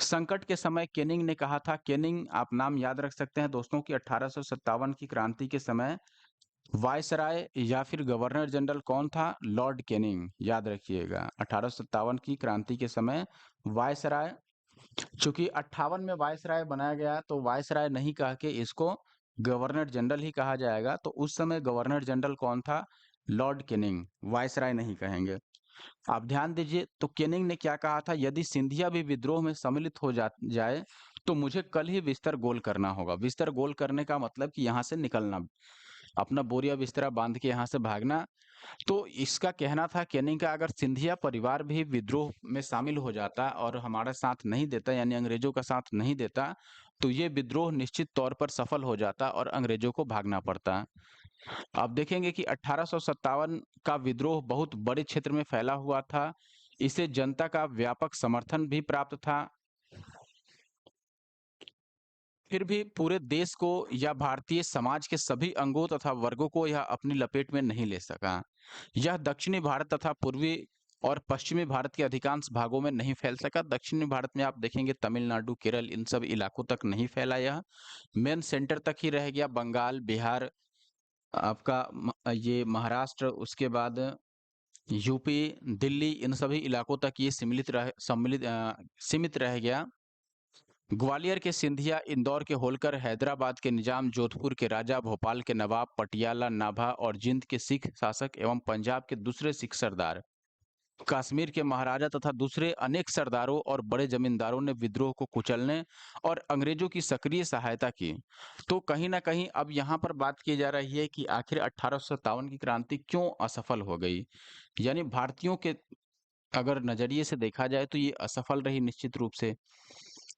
संकट के समय केनिंग ने कहा था, केनिंग आप नाम याद रख सकते हैं दोस्तों, कि 1857 की क्रांति के समय वायसराय या फिर गवर्नर जनरल कौन था? लॉर्ड केनिंग, याद रखिएगा। 1857 की क्रांति के समय वायसराय, चूंकि 58 में वायसराय बनाया गया तो वायसराय नहीं कह के इसको गवर्नर जनरल ही कहा जाएगा। तो उस समय गवर्नर जनरल कौन था? लॉर्ड केनिंग, वायसराय नहीं कहेंगे। आप ध्यान दीजिए, तो केनिंग ने क्या कहा था? यदि सिंधिया भी विद्रोह में सम्मिलित हो जाए तो मुझे कल ही बिस्तर गोल करना होगा। बिस्तर गोल करने का मतलब कि यहाँ से निकलना, अपना बोरिया बिस्तरा बांध के यहाँ से भागना। तो इसका कहना था केनिंग का, अगर सिंधिया परिवार भी विद्रोह में शामिल हो जाता और हमारा साथ नहीं देता, यानी अंग्रेजों का साथ नहीं देता, तो ये विद्रोह निश्चित तौर पर सफल हो जाता और अंग्रेजों को भागना पड़ता। आप देखेंगे कि 1857 का विद्रोह बहुत बड़े क्षेत्र में फैला हुआ था। इसे जनता का व्यापक समर्थन भी प्राप्त था। फिर भी पूरे देश को या भारतीय समाज के सभी अंगों तथा वर्गों को यह अपनी लपेट में नहीं ले सका। यह दक्षिणी भारत तथा पूर्वी और पश्चिमी भारत के अधिकांश भागों में नहीं फैल सका। दक्षिणी भारत में आप देखेंगे तमिलनाडु, केरल, इन सब इलाकों तक नहीं फैला। यह मेन सेंटर तक ही रह गया। बंगाल, बिहार, आपका ये महाराष्ट्र, उसके बाद यूपी, दिल्ली, इन सभी इलाकों तक ये सीमित रह गया। ग्वालियर के सिंधिया, इंदौर के होलकर, हैदराबाद के निजाम, जोधपुर के राजा, भोपाल के नवाब, पटियाला, नाभा और जिंद के सिख शासक एवं पंजाब के दूसरे सिख सरदार, कश्मीर के महाराजा तथा दूसरे अनेक सरदारों और बड़े जमींदारों ने विद्रोह को कुचलने और अंग्रेजों की सक्रिय सहायता की। तो कहीं ना कहीं अब यहाँ पर बात की जा रही है कि आखिर 1857 की क्रांति क्यों असफल हो गई। यानी भारतीयों के अगर नजरिए से देखा जाए तो ये असफल रही निश्चित रूप से,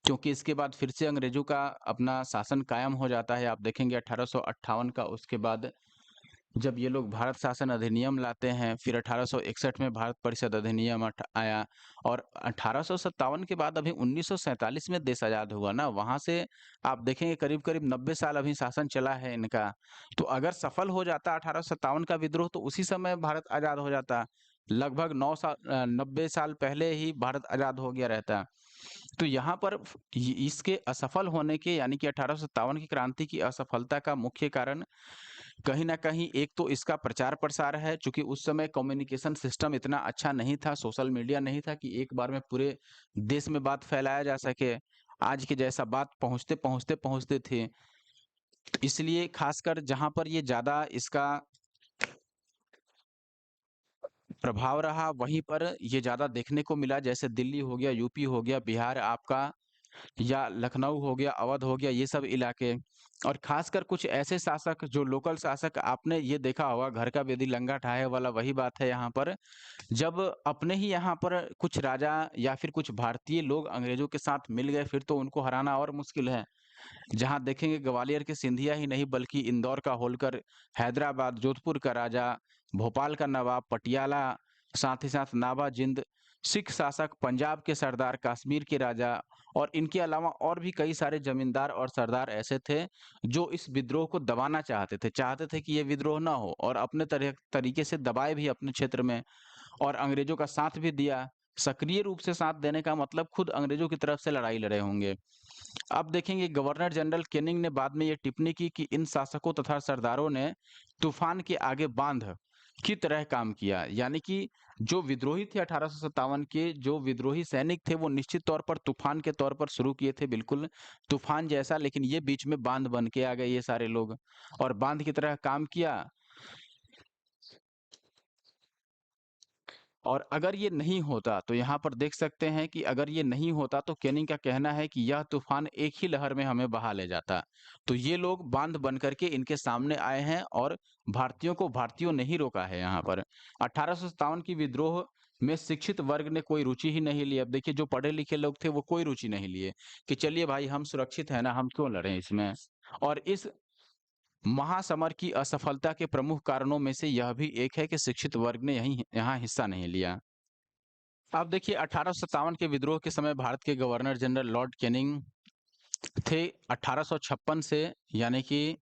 क्योंकि इसके बाद फिर से अंग्रेजों का अपना शासन कायम हो जाता है। आप देखेंगे 1858 का, उसके बाद जब ये लोग भारत शासन अधिनियम लाते हैं, फिर 1861 में भारत परिषद अधिनियम आया, और 1857 के बाद अभी 1947 में देश आजाद हुआ ना, वहां से आप देखेंगे करीब करीब 90 साल अभी शासन चला है इनका। तो अगर सफल हो जाता 1857 का विद्रोह तो उसी समय भारत आजाद हो जाता। लगभग 90 साल पहले ही भारत आजाद हो गया रहता। तो यहाँ पर इसके असफल होने के, यानी कि 1857 की क्रांति की असफलता का मुख्य कारण कहीं न कहीं एक तो इसका प्रचार-प्रसार है। चूँकि उस समय कम्युनिकेशन सिस्टम इतना अच्छा नहीं था, सोशल मीडिया नहीं था कि एक बार में पूरे देश में बात फैलाया जा सके। आज के जैसा बात पहुँचते थे। इसलिए खासकर जहाँ पर ये ज़्यादा इसका प्रभाव रहा, वहीं पर ये ज़्यादा देखने को मिला, जैसे दिल्ली हो गया, यूपी हो गया, बिहार आपका, या लखनऊ हो गया, अवध हो गया, ये सब इलाके। और खासकर कुछ ऐसे शासक जो लोकल शासक, आपने ये देखा होगा, घर का बेदी लंगा ढाहे वाला वही बात है यहाँ पर। जब अपने ही यहाँ पर कुछ राजा या फिर कुछ भारतीय लोग अंग्रेजों के साथ मिल गए, फिर तो उनको हराना और मुश्किल है। जहाँ देखेंगे ग्वालियर के सिंधिया ही नहीं, बल्कि इंदौर का होलकर, हैदराबाद, जोधपुर का राजा, भोपाल का नवाब, पटियाला, साथ ही साथ नाभाजिंद, सिख शासक, पंजाब के सरदार, कश्मीर के राजा, और इनके अलावा और भी कई सारे जमींदार और सरदार ऐसे थे जो इस विद्रोह को दबाना चाहते थे कि ये विद्रोह ना हो, और अपने तरीके से दबाए भी अपने क्षेत्र में, और अंग्रेजों का साथ भी दिया। सक्रिय रूप से साथ देने का मतलब खुद अंग्रेजों की तरफ से लड़ाई लड़े होंगे। अब देखेंगे गवर्नर जनरल कैनिंग ने बाद में ये टिप्पणी की कि इन शासकों तथा सरदारों ने तूफान के आगे बांध की तरह काम किया। यानी कि जो विद्रोही थे 1857 के, जो विद्रोही सैनिक थे, वो निश्चित तौर पर तूफान के तौर पर शुरू किए थे, बिल्कुल तूफान जैसा, लेकिन ये बीच में बांध बन के आ गए ये सारे लोग, और बांध की तरह काम किया। और अगर ये नहीं होता, तो यहाँ पर देख सकते हैं कि अगर ये नहीं होता, तो कैनिंग का कहना है कि यह तूफान एक ही लहर में हमें बहा ले जाता। तो ये लोग बांध बन करके इनके सामने आए हैं, और भारतीयों ने ही रोका है यहाँ पर। 1857 की विद्रोह में शिक्षित वर्ग ने कोई रुचि ही नहीं ली। अब देखिए, जो पढ़े लिखे लोग थे वो कोई रुचि नहीं लिए कि चलिए भाई, हम सुरक्षित है ना, हम क्यों लड़ें इसमें। और इस महासमर की असफलता के प्रमुख कारणों में से यह भी एक है कि शिक्षित वर्ग ने यहीं यहाँ हिस्सा नहीं लिया। अब देखिए, 1857 के विद्रोह के समय भारत के गवर्नर जनरल लॉर्ड कैनिंग थे। 1856 से, यानी कि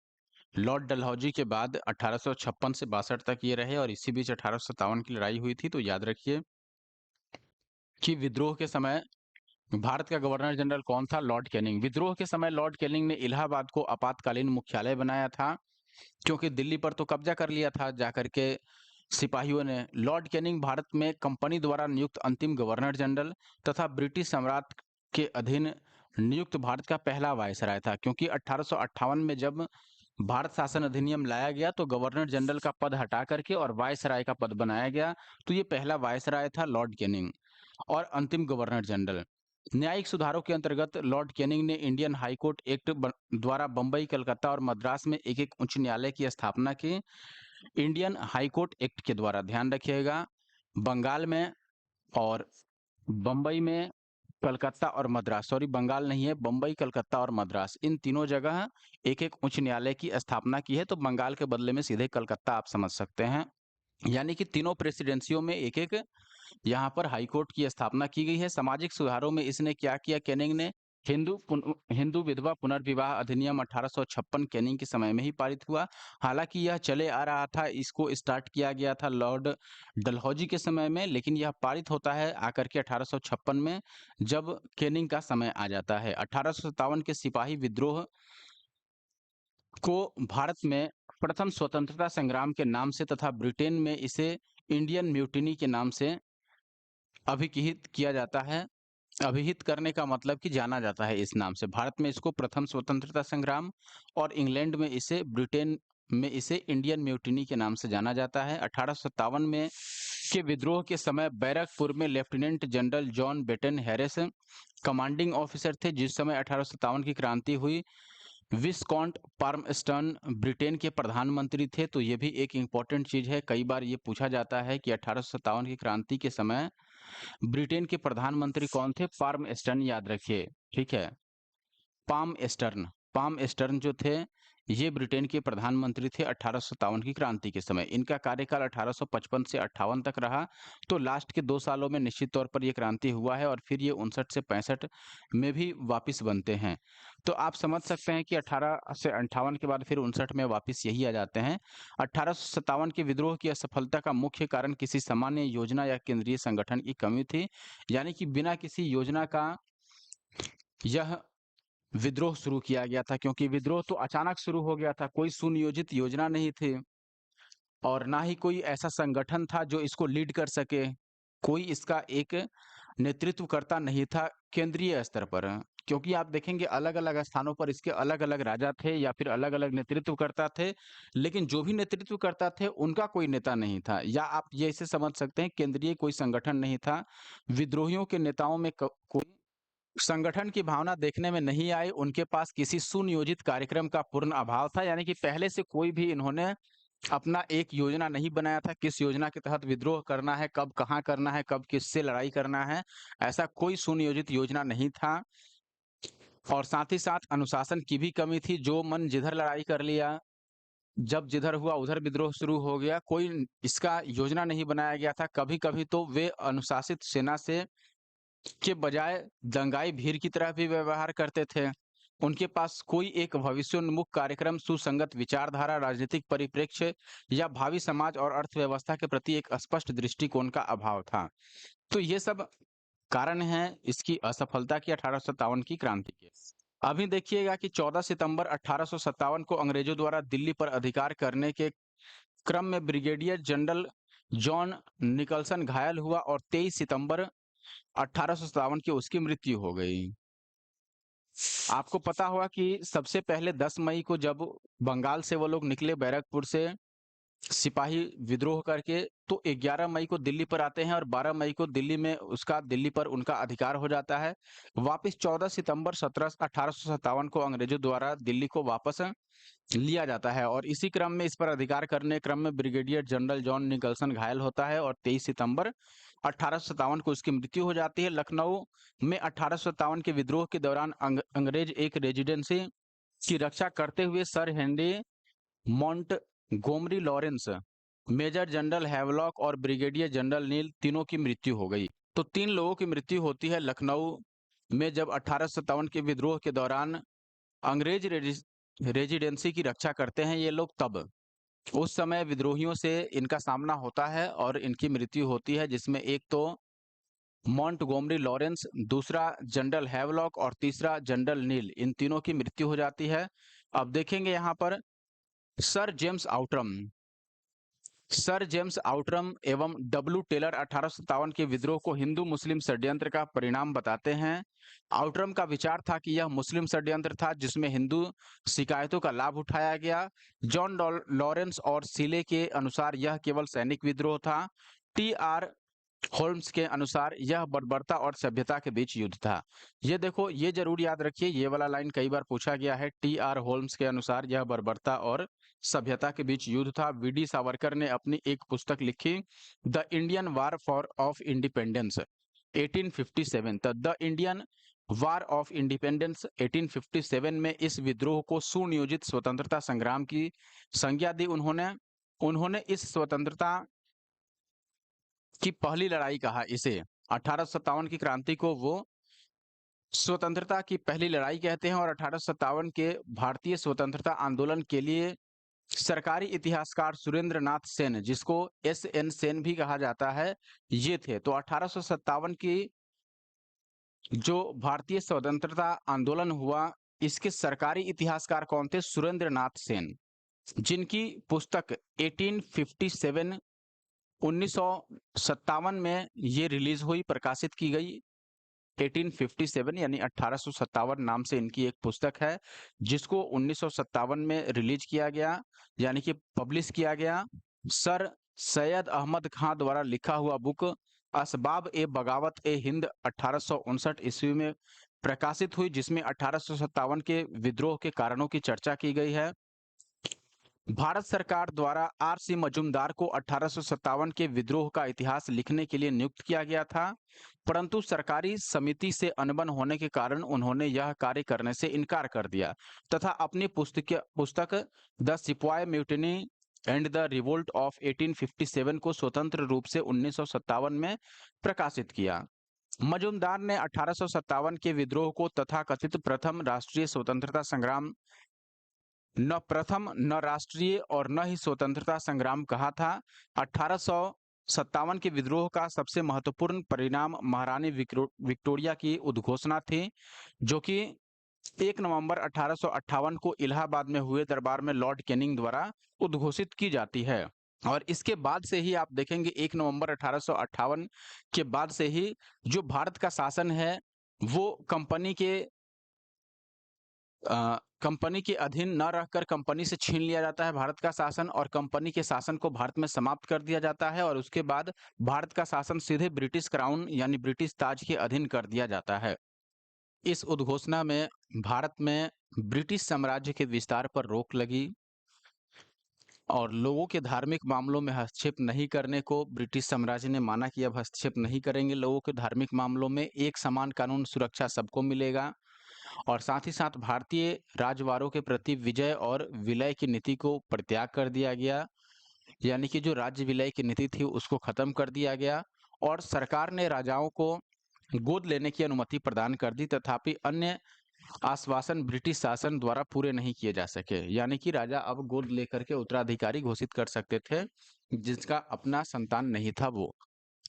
लॉर्ड डलहौजी के बाद 1856 से 62 तक ये रहे, और इसी बीच 1857 की लड़ाई हुई थी। तो याद रखिए कि विद्रोह के समय भारत का गवर्नर जनरल कौन था? Lord Canning. विद्रोह के समय लॉर्ड कैनिंग ने इलाहाबाद को आपातकालीन मुख्यालय बनाया था, क्योंकि दिल्ली पर तो कब्जा कर लिया था जाकर के सिपाहियों ने। लॉर्ड कैनिंग भारत में कंपनी द्वारा नियुक्त अंतिम गवर्नर जनरल तथा ब्रिटिश सम्राट के अधीन नियुक्त भारत का पहला वायसराय था, क्योंकि 1858 में जब भारत शासन अधिनियम लाया गया, तो गवर्नर जनरल का पद हटा करके और वायसराय का पद बनाया गया। तो ये पहला वायसराय था लॉर्ड कैनिंग, और अंतिम गवर्नर जनरल। न्यायिक सुधारों के अंतर्गत लॉर्ड कैनिंग ने इंडियन हाई कोर्ट एक्ट द्वारा बंबई, कलकत्ता और मद्रास में एक एक उच्च न्यायालय की स्थापना की। इंडियन हाई कोर्ट एक्ट के द्वारा, ध्यान रखिएगा, बंगाल में और बंबई में, कलकत्ता और मद्रास, सॉरी बंगाल नहीं है, बंबई, कलकत्ता और मद्रास, इन तीनों जगह एक एक उच्च न्यायालय की स्थापना की है। तो बंगाल के बदले में सीधे कलकत्ता आप समझ सकते हैं। यानी कि तीनों प्रेसिडेंसियों में एक एक यहाँ पर हाई कोर्ट की स्थापना की गई है। सामाजिक सुधारों में इसने क्या किया? कैनिंग ने हिंदू विधवा पुनर्विवाह अधिनियम 1856 कैनिंग के समय में ही पारित हुआ। हालांकि यह चले आ रहा था, इसको स्टार्ट किया गया था लॉर्ड डलहौजी के समय में, लेकिन यह पारित होता है आकर के 1856 में, जब कैनिंग का समय आ जाता है। 1857 के सिपाही विद्रोह को भारत में प्रथम स्वतंत्रता संग्राम के नाम से तथा ब्रिटेन में इसे इंडियन म्यूटिनी के नाम से अभिहित किया जाता है। अभिहित करने का मतलब कि जाना जाता है इस नाम से। भारत में इसको प्रथम स्वतंत्रता संग्राम, और इंग्लैंड में इसे, ब्रिटेन में इसे इंडियन म्यूटिनी के नाम से जाना जाता है। 1857 में के विद्रोह के समय बैरकपुर में लेफ्टिनेंट जनरल जॉन बेटन हैरिस कमांडिंग ऑफिसर थे। जिस समय 1857 की क्रांति हुई, विस्कॉन्ट पाल्मस्टन ब्रिटेन के प्रधानमंत्री थे। तो ये भी एक इम्पोर्टेंट चीज है, कई बार ये पूछा जाता है कि 1857 की क्रांति के समय ब्रिटेन के प्रधानमंत्री कौन थे? पाल्मस्टन, याद रखिए, ठीक है। पाम एस्टर्न जो थे, ये ब्रिटेन के प्रधानमंत्री थे 1857 की क्रांति के समय। इनका कार्यकाल 1855 से 58 तक रहा। तो लास्ट के 2 सालों में निश्चित तौर पर ये क्रांति हुआ है, और फिर ये 59 से 65 में भी वापिस बनते हैं। तो आप समझ सकते हैं कि 18 से 58 के बाद फिर 59 में वापिस यही आ जाते हैं। 1857 के विद्रोह की असफलता का मुख्य कारण किसी सामान्य योजना या केंद्रीय संगठन की कमी थी। यानी कि बिना किसी योजना का यह विद्रोह शुरू किया गया था, क्योंकि विद्रोह तो अचानक शुरू हो गया था, कोई सुनियोजित योजना नहीं थी, और ना ही कोई ऐसा संगठन था जो इसको लीड कर सके। कोई इसका एक नेतृत्वकर्ता नहीं था केंद्रीय स्तर पर। क्योंकि आप देखेंगे अलग-अलग स्थानों पर इसके अलग-अलग राजा थे या फिर अलग-अलग नेतृत्वकर्ता थे, लेकिन जो भी नेतृत्वकर्ता थे उनका कोई नेता नहीं था, या आप ये इसे समझ सकते हैं केंद्रीय कोई संगठन नहीं था। विद्रोहियों के नेताओं में कोई संगठन की भावना देखने में नहीं आई, उनके पास किसी सुनियोजित कार्यक्रम का पूर्ण अभाव था, यानी कि पहले से कोई भी इन्होंने अपना एक योजना नहीं बनाया था, किस योजना के तहत विद्रोह करना है, कब कहाँ करना है, कब किससे लड़ाई करना है, ऐसा कोई सुनियोजित योजना नहीं था। और साथ ही साथ अनुशासन की भी कमी थी, जो मन जिधर लड़ाई कर लिया, जब जिधर हुआ उधर विद्रोह शुरू हो गया, कोई इसका योजना नहीं बनाया गया था। कभी-कभी तो वे अनुशासित सेना से के बजाय दंगाई भीड़ की तरह भी व्यवहार करते थे। उनके पास कोई एक भविष्योन्मुख कार्यक्रम, सुसंगत विचारधारा, राजनीतिक परिप्रेक्ष्य या भावी समाज और अर्थव्यवस्था के प्रति एक स्पष्ट दृष्टिकोण का अभाव था। तो ये सब कारण हैं इसकी असफलता की 1857 की क्रांति के। अभी देखिएगा कि 14 सितंबर 1857 को अंग्रेजों द्वारा दिल्ली पर अधिकार करने के क्रम में ब्रिगेडियर जनरल जॉन निकलसन घायल हुआ और 23 सितंबर 1857 की उसकी मृत्यु हो गई। आपको पता होगा कि सबसे पहले 10 मई को जब बंगाल से वो लोग निकले बैरकपुर से सिपाही विद्रोह करके, तो 11 मई को दिल्ली पर आते हैं और 12 मई को दिल्ली पर उनका अधिकार हो जाता है। वापस 14 सितंबर 1857 को अंग्रेजों द्वारा दिल्ली को वापस लिया जाता है और इसी क्रम में इस पर अधिकार करने क्रम में ब्रिगेडियर जनरल जॉन निकलसन घायल होता है और 23 सितंबर 1857 को उसकी मृत्यु हो जाती है। लखनऊ में 1857 के विद्रोह के दौरान अंग्रेज एक रेजिडेंसी की रक्षा करते हुए sir Henry Montgomery Lawrence, major general Havelock और ब्रिगेडियर जनरल नील, तीनों की मृत्यु हो गई। तो 3 लोगों की मृत्यु होती है लखनऊ में जब 1857 के विद्रोह के दौरान अंग्रेज रेजिडेंसी की रक्षा करते हैं ये लोग, तब उस समय विद्रोहियों से इनका सामना होता है और इनकी मृत्यु होती है, जिसमें एक तो मॉन्टगोमरी लॉरेंस, दूसरा जनरल हैवलॉक और तीसरा जनरल नील, इन तीनों की मृत्यु हो जाती है। अब देखेंगे यहाँ पर sir James Outram sir James Outram एवं डब्ल्यू टेलर 1857 के विद्रोह को हिंदू मुस्लिम षड्यंत्र का परिणाम बताते हैं। आउटरम का विचार था कि यह मुस्लिम षड्यंत्र था जिसमें हिंदू शिकायतों का लाभ उठाया गया। जॉन लॉरेंस और सीले के अनुसार यह केवल सैनिक विद्रोह था। टी आर होल्म्स के अनुसार यह बर्बरता और सभ्यता के बीच युद्ध था। ये देखो, ये जरूर याद रखिए, ये वाला लाइन कई बार पूछा गया है। टी आर होल्म्स के अनुसार यह बर्बरता और सभ्यता के बीच युद्ध था। वीडी सावरकर ने अपनी एक पुस्तक लिखी, the Indian war for of independence 1857, the Indian war of independence 1857 में इस विद्रोह को सुनियोजित स्वतंत्रता संग्राम की संज्ञा दी। उन्होंने इस स्वतंत्रता की पहली लड़ाई कहा इसे। 1857 की क्रांति को वो स्वतंत्रता की पहली लड़ाई कहते हैं और 1857 के भारतीय स्वतंत्रता आंदोलन के लिए सरकारी इतिहासकार सुरेंद्र नाथ सेन, जिसको एस एन सेन भी कहा जाता है, ये थे। तो 1857 की जो भारतीय स्वतंत्रता आंदोलन हुआ, इसके सरकारी इतिहासकार कौन थे? सुरेंद्र नाथ सेन, जिनकी पुस्तक 1857 1957 में ये रिलीज हुई, प्रकाशित की गई। 1857 यानी 1857 नाम से इनकी एक पुस्तक है, जिसको 1957 में रिलीज किया गया, यानी कि पब्लिश किया गया। सर सैयद अहमद खां द्वारा लिखा हुआ बुक असबाब ए बगावत ए हिंद 1859 ईस्वी में प्रकाशित हुई, जिसमें 1857 के विद्रोह के कारणों की चर्चा की गई है। भारत सरकार द्वारा आर सी मजूमदार को 1857 के विद्रोह का इतिहास लिखने के लिए नियुक्त किया गया था, परंतु सरकारी समिति से अनबन होने के कारण उन्होंने यह कार्य करने से इनकार कर दिया तथा अपनी पुस्तक द सिपाही mutiny and the revolt of 1857 को स्वतंत्र रूप से 1957 में प्रकाशित किया। मजूमदार ने 1857 के विद्रोह को तथाकथित प्रथम राष्ट्रीय स्वतंत्रता संग्राम, न प्रथम, न राष्ट्रीय और न ही स्वतंत्रता संग्राम कहा था। 1857 के विद्रोह का सबसे महत्वपूर्ण परिणाम महारानी विक्टोरिया की उद्घोषणा थी, जो कि 1 नवंबर 1858 को इलाहाबाद में हुए दरबार में लॉर्ड कैनिंग द्वारा उद्घोषित की जाती है। और इसके बाद से ही आप देखेंगे 1 नवंबर 1858 के बाद से ही जो भारत का शासन है वो कंपनी के कंपनी के अधीन न रहकर कंपनी से छीन लिया जाता है भारत का शासन और कंपनी के शासन को भारत में समाप्त कर दिया जाता है और उसके बाद भारत का शासन सीधे ब्रिटिश क्राउन यानी ब्रिटिश ताज के अधीन कर दिया जाता है। इस उद्घोषणा में भारत में ब्रिटिश साम्राज्य के विस्तार पर रोक लगी और लोगों के धार्मिक मामलों में हस्तक्षेप नहीं करने को ब्रिटिश साम्राज्य ने माना कि अब हस्तक्षेप नहीं करेंगे लोगों के धार्मिक मामलों में, एक समान कानून सुरक्षा सबको मिलेगा और साथ ही साथ भारतीय राजवारों के प्रति विजय और विलय की नीति को परित्याग कर दिया गया, यानी कि जो राज्य विलय की नीति थी उसको खत्म कर दिया गया और सरकार ने राजाओं को गोद लेने की अनुमति प्रदान कर दी, तथापि अन्य आश्वासन ब्रिटिश शासन द्वारा पूरे नहीं किए जा सके, यानी कि राजा अब गोद लेकर के उत्तराधिकारी घोषित कर सकते थे जिसका अपना संतान नहीं था वो।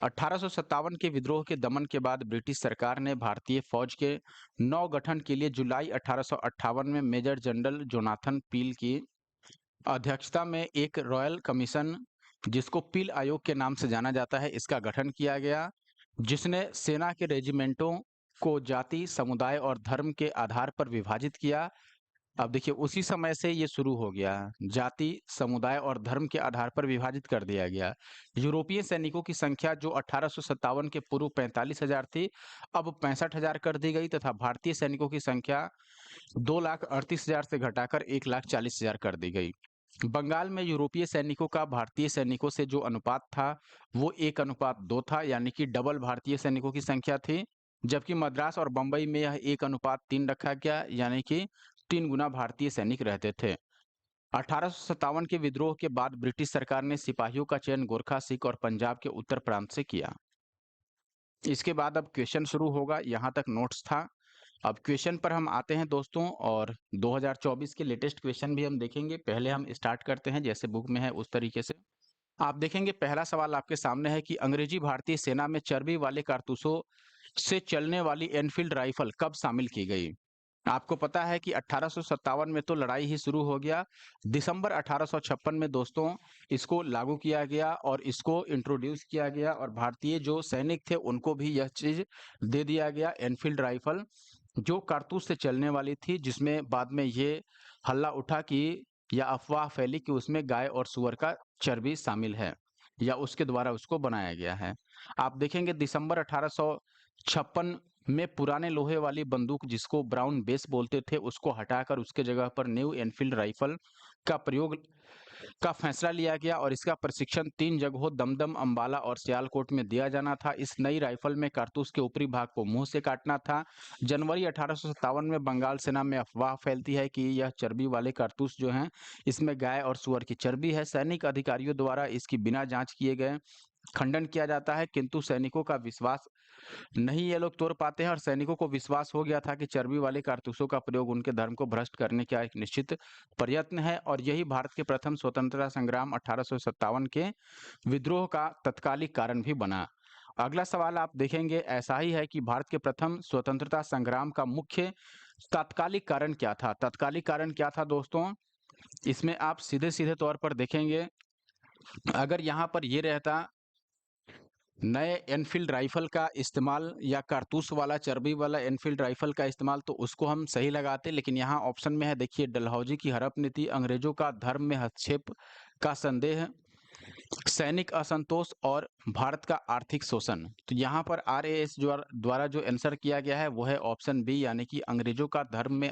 1857 के विद्रोह के दमन के बाद ब्रिटिश सरकार ने भारतीय फौज के नव गठन के लिए जुलाई 1858 में मेजर जनरल जोनाथन पील की अध्यक्षता में एक रॉयल कमीशन, जिसको पील आयोग के नाम से जाना जाता है, इसका गठन किया गया, जिसने सेना के रेजिमेंटों को जाति, समुदाय और धर्म के आधार पर विभाजित किया। अब देखिए उसी समय से ये शुरू हो गया, जाति, समुदाय और धर्म के आधार पर विभाजित कर दिया गया। यूरोपीय सैनिकों की संख्या जो 1857 के पूर्व 45,000 थी, अब 65,000 कर दी गई तथा भारतीय सैनिकों की संख्या 2,38,000 से घटाकर 1,40,000 कर दी गई। बंगाल में यूरोपीय सैनिकों का भारतीय सैनिकों से जो अनुपात था वो 1:2 था, यानी कि डबल भारतीय सैनिकों की संख्या थी, जबकि मद्रास और बंबई में यह 1:3 रखा गया, यानी कि 3 गुना भारतीय सैनिक रहते थे। 1857 के विद्रोह के बाद ब्रिटिश सरकार ने सिपाहियों का चयन गोरखा, सिख और पंजाब के उत्तर प्रांत से किया। इसके बाद अब क्वेश्चन शुरू होगा, यहाँ तक नोट्स था। अब क्वेश्चन पर हम आते हैं दोस्तों और 2024 के लेटेस्ट क्वेश्चन भी हम देखेंगे। पहले हम स्टार्ट करते हैं जैसे बुक में है उस तरीके से। आप देखेंगे पहला सवाल आपके सामने है कि अंग्रेजी भारतीय सेना में चर्बी वाले कारतूसों से चलने वाली एनफील्ड राइफल कब शामिल की गई? आपको पता है कि 1857 में तो लड़ाई ही शुरू हो गया। दिसंबर 1856 में दोस्तों इसको लागू किया गया और इसको इंट्रोड्यूस किया गया और भारतीय जो सैनिक थे उनको भी यह चीज दे दिया गया, एनफील्ड राइफल जो कारतूस से चलने वाली थी, जिसमें बाद में ये हल्ला उठा कि या अफवाह फैली कि उसमें गाय और सूअर का चर्बी शामिल है या उसके द्वारा उसको बनाया गया है। आप देखेंगे दिसंबर 1856 में पुराने लोहे वाली बंदूक जिसको ब्राउन बेस बोलते थे उसको हटाकर उसके जगह पर न्यू एनफील्ड राइफल का प्रयोग का फैसला लिया गया और इसका प्रशिक्षण 3 जगहों दमदम, अंबाला और सियालकोट में दिया जाना था। इस नई राइफल में कारतूस के ऊपरी भाग को मुंह से काटना था। जनवरी 1857 में बंगाल सेना में अफवाह फैलती है कि यह चर्बी वाले कारतूस जो हैं इसमें गाय और सुअर की चर्बी है। सैनिक अधिकारियों द्वारा इसकी बिना जांच किए गए खंडन किया जाता है, किंतु सैनिकों का विश्वास नहीं ये लोग तोड़ पाते हैं और सैनिकों को विश्वास हो गया था कि चर्बी वाले कारतूसों का प्रयोग उनके धर्म को भ्रष्ट करने का एक निश्चित प्रयत्न है और यही भारत के प्रथम स्वतंत्रता संग्राम 1857 के विद्रोह का तत्कालिक कारण भी बना। अगला सवाल आप देखेंगे ऐसा ही है कि भारत के प्रथम स्वतंत्रता संग्राम का मुख्य तात्कालिक कारण क्या था? तात्कालिक कारण क्या था दोस्तों? इसमें आप सीधे सीधे तौर पर देखेंगे, अगर यहाँ पर ये रहता नए एनफील्ड राइफल का इस्तेमाल या कारतूस वाला चर्बी वाला एनफील्ड राइफल का इस्तेमाल, तो उसको हम सही लगाते, लेकिन यहाँ ऑप्शन में है देखिए डलहौजी की हड़प नीति, अंग्रेजों का धर्म में हस्तक्षेप का संदेह, सैनिक असंतोष और भारत का आर्थिक शोषण। तो यहाँ पर RAS द्वारा जो आंसर किया गया है वो है ऑप्शन बी, यानी कि अंग्रेजों का धर्म में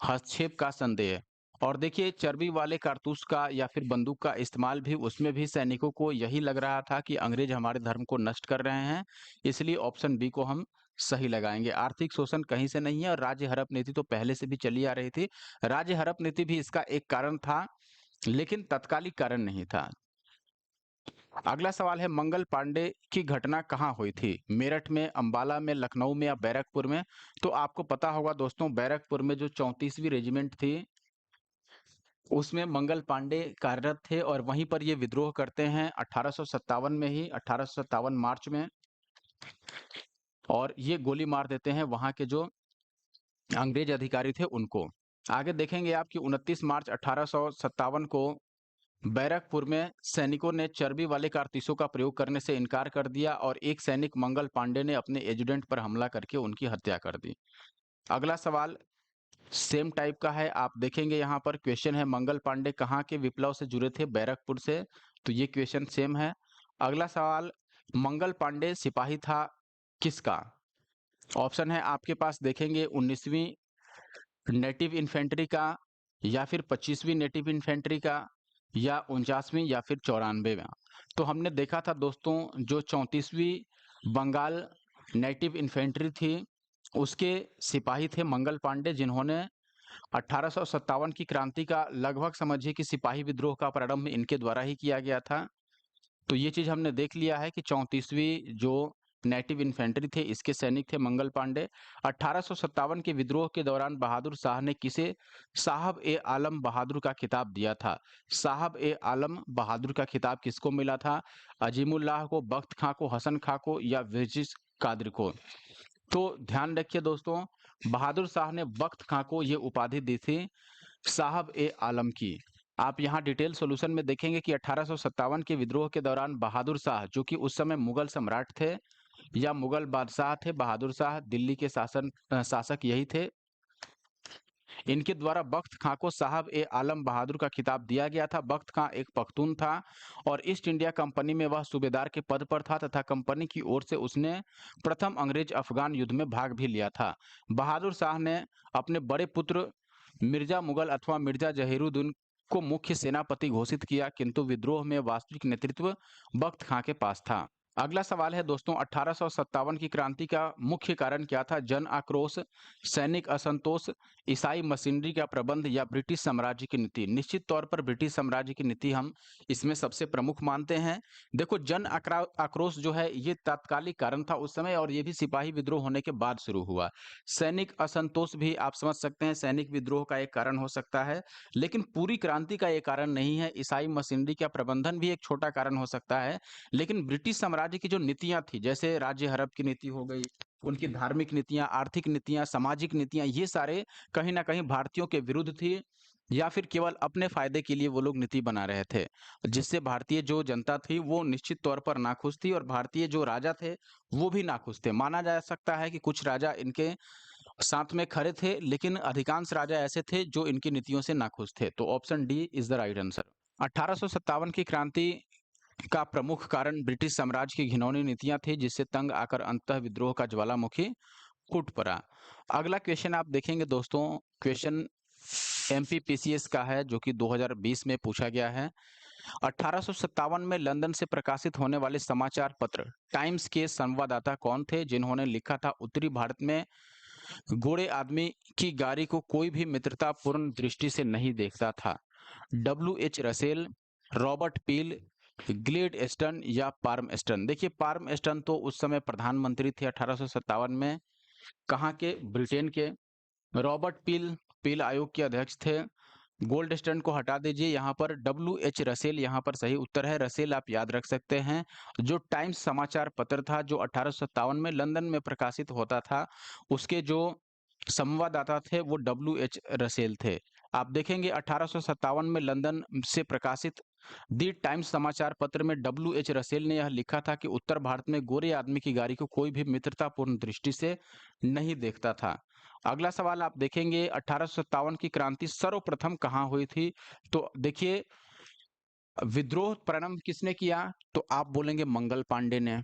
हस्तक्षेप का संदेह। और देखिए चर्बी वाले कारतूस का या फिर बंदूक का इस्तेमाल भी उसमें भी सैनिकों को यही लग रहा था कि अंग्रेज हमारे धर्म को नष्ट कर रहे हैं, इसलिए ऑप्शन बी को हम सही लगाएंगे। आर्थिक शोषण कहीं से नहीं है और राज्य हड़प नीति तो पहले से भी चली आ रही थी। राज्य हड़प नीति भी इसका एक कारण था लेकिन तत्कालिक कारण नहीं था। अगला सवाल है मंगल पांडे की घटना कहाँ हुई थी? मेरठ में, अंबाला में, लखनऊ में या बैरकपुर में? तो आपको पता होगा दोस्तों बैरकपुर में जो 34वीं रेजिमेंट थी उसमें मंगल पांडे कार्यरत थे और वहीं पर ये विद्रोह करते हैं 1857 में ही, 1857 मार्च में, और ये गोली मार देते हैं वहां के जो अंग्रेज अधिकारी थे उनको। आगे देखेंगे आप कि 29 मार्च 1857 को बैरकपुर में सैनिकों ने चर्बी वाले कारतूसों का प्रयोग करने से इनकार कर दिया और एक सैनिक मंगल पांडे ने अपने एजुडेंट पर हमला करके उनकी हत्या कर दी। अगला सवाल सेम टाइप का है। आप देखेंगे यहाँ पर क्वेश्चन है मंगल पांडे कहाँ के विप्लव से जुड़े थे? बैरकपुर से। तो ये क्वेश्चन सेम है। अगला सवाल, मंगल पांडे सिपाही था किसका? ऑप्शन है आपके पास, देखेंगे 19वीं नेटिव इन्फेंट्री का, या फिर 25वीं नेटिव इन्फेंट्री का, या 49वीं, या फिर 94वां। तो हमने देखा था दोस्तों, जो 34वीं बंगाल नेटिव इन्फेंट्री थी उसके सिपाही थे मंगल पांडे, जिन्होंने 1857 की क्रांति का लगभग समझिए कि सिपाही विद्रोह का प्रारंभ इनके द्वारा ही किया गया था। तो ये चीज हमने देख लिया है कि 34वीं जो नेटिव इन्फेंट्री थे इसके सैनिक थे मंगल पांडे। 1857 के विद्रोह के दौरान बहादुर शाह ने किसे साहब ए आलम बहादुर का खिताब दिया था? साहब ए आलम बहादुर का खिताब किसको मिला था? अजीमुल्लाह को, बख्त खां को, हसन खां को, या वेजिस कादिर को? तो ध्यान रखिए दोस्तों, बहादुर शाह ने बख्त खां को ये उपाधि दी थी साहब ए आलम की। आप यहाँ डिटेल सॉल्यूशन में देखेंगे कि 1857 के विद्रोह के दौरान बहादुर शाह, जो कि उस समय मुगल सम्राट थे या मुगल बादशाह थे, बहादुर शाह दिल्ली के शासक यही थे, इनके द्वारा बख्त खां को साहब ए आलम बहादुर का खिताब दिया गया था। बख्त खां एक पख्तून था और ईस्ट इंडिया कंपनी में वह सूबेदार के पद पर था तथा कंपनी की ओर से उसने प्रथम अंग्रेज अफगान युद्ध में भाग भी लिया था। बहादुर शाह ने अपने बड़े पुत्र मिर्जा मुगल अथवा मिर्जा जहीरुद्दीन को मुख्य सेनापति घोषित किया, किंतु विद्रोह में वास्तविक नेतृत्व बख्त खां के पास था। अगला सवाल है दोस्तों, 1857 की क्रांति का मुख्य कारण क्या था? जन आक्रोश, सैनिक असंतोष, ईसाई मशीनरी का प्रबंध, या ब्रिटिश साम्राज्य की नीति? निश्चित तौर पर ब्रिटिश साम्राज्य की नीति हम इसमें सबसे प्रमुख मानते हैं। देखो, जन आक्रोश जो है ये तात्कालिक कारण था उस समय, और ये भी सिपाही विद्रोह होने के बाद शुरू हुआ। सैनिक असंतोष भी आप समझ सकते हैं, सैनिक विद्रोह का एक कारण हो सकता है, लेकिन पूरी क्रांति का ये कारण नहीं है। ईसाई मशीनरी का प्रबंधन भी एक छोटा कारण हो सकता है, लेकिन ब्रिटिश साम्राज्य की जो नीतियां थी, जैसे राज्य हड़प की नीति हो गई, उनकी धार्मिक नीतियां, आर्थिक नीतियां, सामाजिक नीतियां, ये सारे कहीं ना कहीं भारतीयों के विरुद्ध थी, या फिर केवल अपने फायदे के लिए वो लोग नीति बना रहे थे, जिससे भारतीय जो जनता थी वो निश्चित तौर पर नाखुश थी, और भारतीय जो राजा थे वो भी नाखुश थे। माना जा सकता है कि कुछ राजा इनके साथ में खड़े थे, लेकिन अधिकांश राजा ऐसे थे जो इनकी नीतियों से नाखुश थे। तो option D is the right answer. 1857 की क्रांति का प्रमुख कारण ब्रिटिश साम्राज्य की घिनौनी नीतियां थी, जिससे तंग आकर अंततः विद्रोह का ज्वालामुखी फूट पड़ा। अगला क्वेश्चन आप देखेंगे दोस्तों, क्वेश्चन एमपीपीसीएस का है, जो कि 2020 में पूछा गया है। 1857 में लंदन से प्रकाशित होने वाले समाचार पत्र टाइम्स के संवाददाता कौन थे, जिन्होंने लिखा था उत्तरी भारत में गोरे आदमी की गाड़ी को कोई भी मित्रतापूर्ण दृष्टि से नहीं देखता था? W H. Russell, Robert Peel, Gladstone, या पार्म एस्टन? देखिए, पार्म एस्टन तो उस समय प्रधानमंत्री थे 1857 में, कहाँ के? ब्रिटेन के। रॉबर्ट पील पील आयोग के अध्यक्ष थे। गोल्ड स्टैंड को हटा दीजिए, यहाँ पर डब्ल्यू.एच. रसेल यहाँ पर सही उत्तर है। रसेल आप याद रख सकते हैं, जो टाइम्स समाचार पत्र था जो 1857 में लंदन में प्रकाशित होता था, उसके जो संवाददाता थे वो डब्ल्यू.एच. रसेल थे। आप देखेंगे 1857 में लंदन से प्रकाशित दी टाइम्स समाचार पत्र में डब्ल्यू.एच. रसेल ने यह लिखा था कि उत्तर भारत में गोरे आदमी की गाड़ी को कोई भी मित्रतापूर्ण दृष्टि से नहीं देखता था। अगला सवाल आप देखेंगे, 1857 की क्रांति सर्वप्रथम कहाँ हुई थी? तो देखिए, विद्रोह प्रारंभ किसने किया? तो आप बोलेंगे मंगल पांडे ने,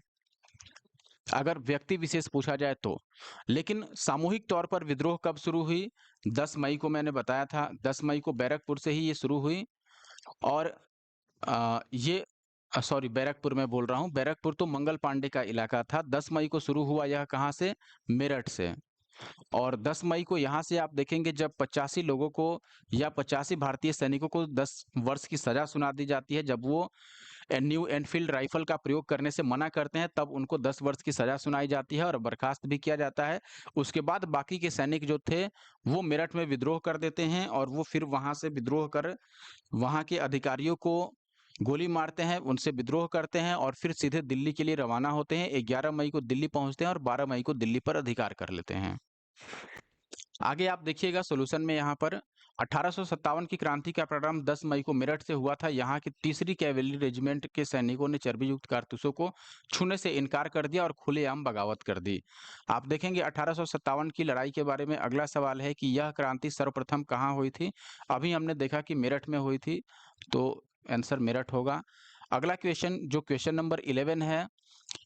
अगर व्यक्ति विशेष पूछा जाए तो। लेकिन सामूहिक तौर पर विद्रोह कब शुरू हुई? 10 मई को मैंने बताया था, 10 मई को बैरकपुर से ही ये शुरू हुई। और ये सॉरी, बैरकपुर मैं बोल रहा हूँ, बैरकपुर तो मंगल पांडे का इलाका था। 10 मई को शुरू हुआ, यह कहाँ से? मेरठ से। और 10 मई को यहाँ से आप देखेंगे जब 85 लोगों को या 85 भारतीय सैनिकों को 10 वर्ष की सजा सुना दी जाती है, जब वो न्यू एनफील्ड राइफल का प्रयोग करने से मना करते हैं, तब उनको 10 वर्ष की सजा सुनाई जाती है और बर्खास्त भी किया जाता है। उसके बाद बाकी के सैनिक जो थे वो मेरठ में विद्रोह कर देते हैं, और वो फिर वहां से विद्रोह कर वहां के अधिकारियों को गोली मारते हैं, उनसे विद्रोह करते हैं, और फिर सीधे दिल्ली के लिए रवाना होते हैं। 11 मई को दिल्ली पहुंचते हैं और 12 मई को दिल्ली पर अधिकार कर लेते हैं। आगे आप देखिएगा सॉल्यूशन में, यहाँ पर 1857 की क्रांति का प्रारंभ 10 मई को मेरठ से हुआ था। यहाँ की तीसरी कैवेलरी रेजिमेंट के सैनिकों ने चर्बी युक्त कारतूसों को छूने से इनकार कर दिया और खुलेआम बगावत कर दी। आप देखेंगे 1857 की लड़ाई के बारे में अगला सवाल है कि यह क्रांति सर्वप्रथम कहाँ हुई थी? अभी हमने देखा कि मेरठ में हुई थी, तो आंसर मेरठ होगा। अगला क्वेश्चन जो क्वेश्चन नंबर 11 है,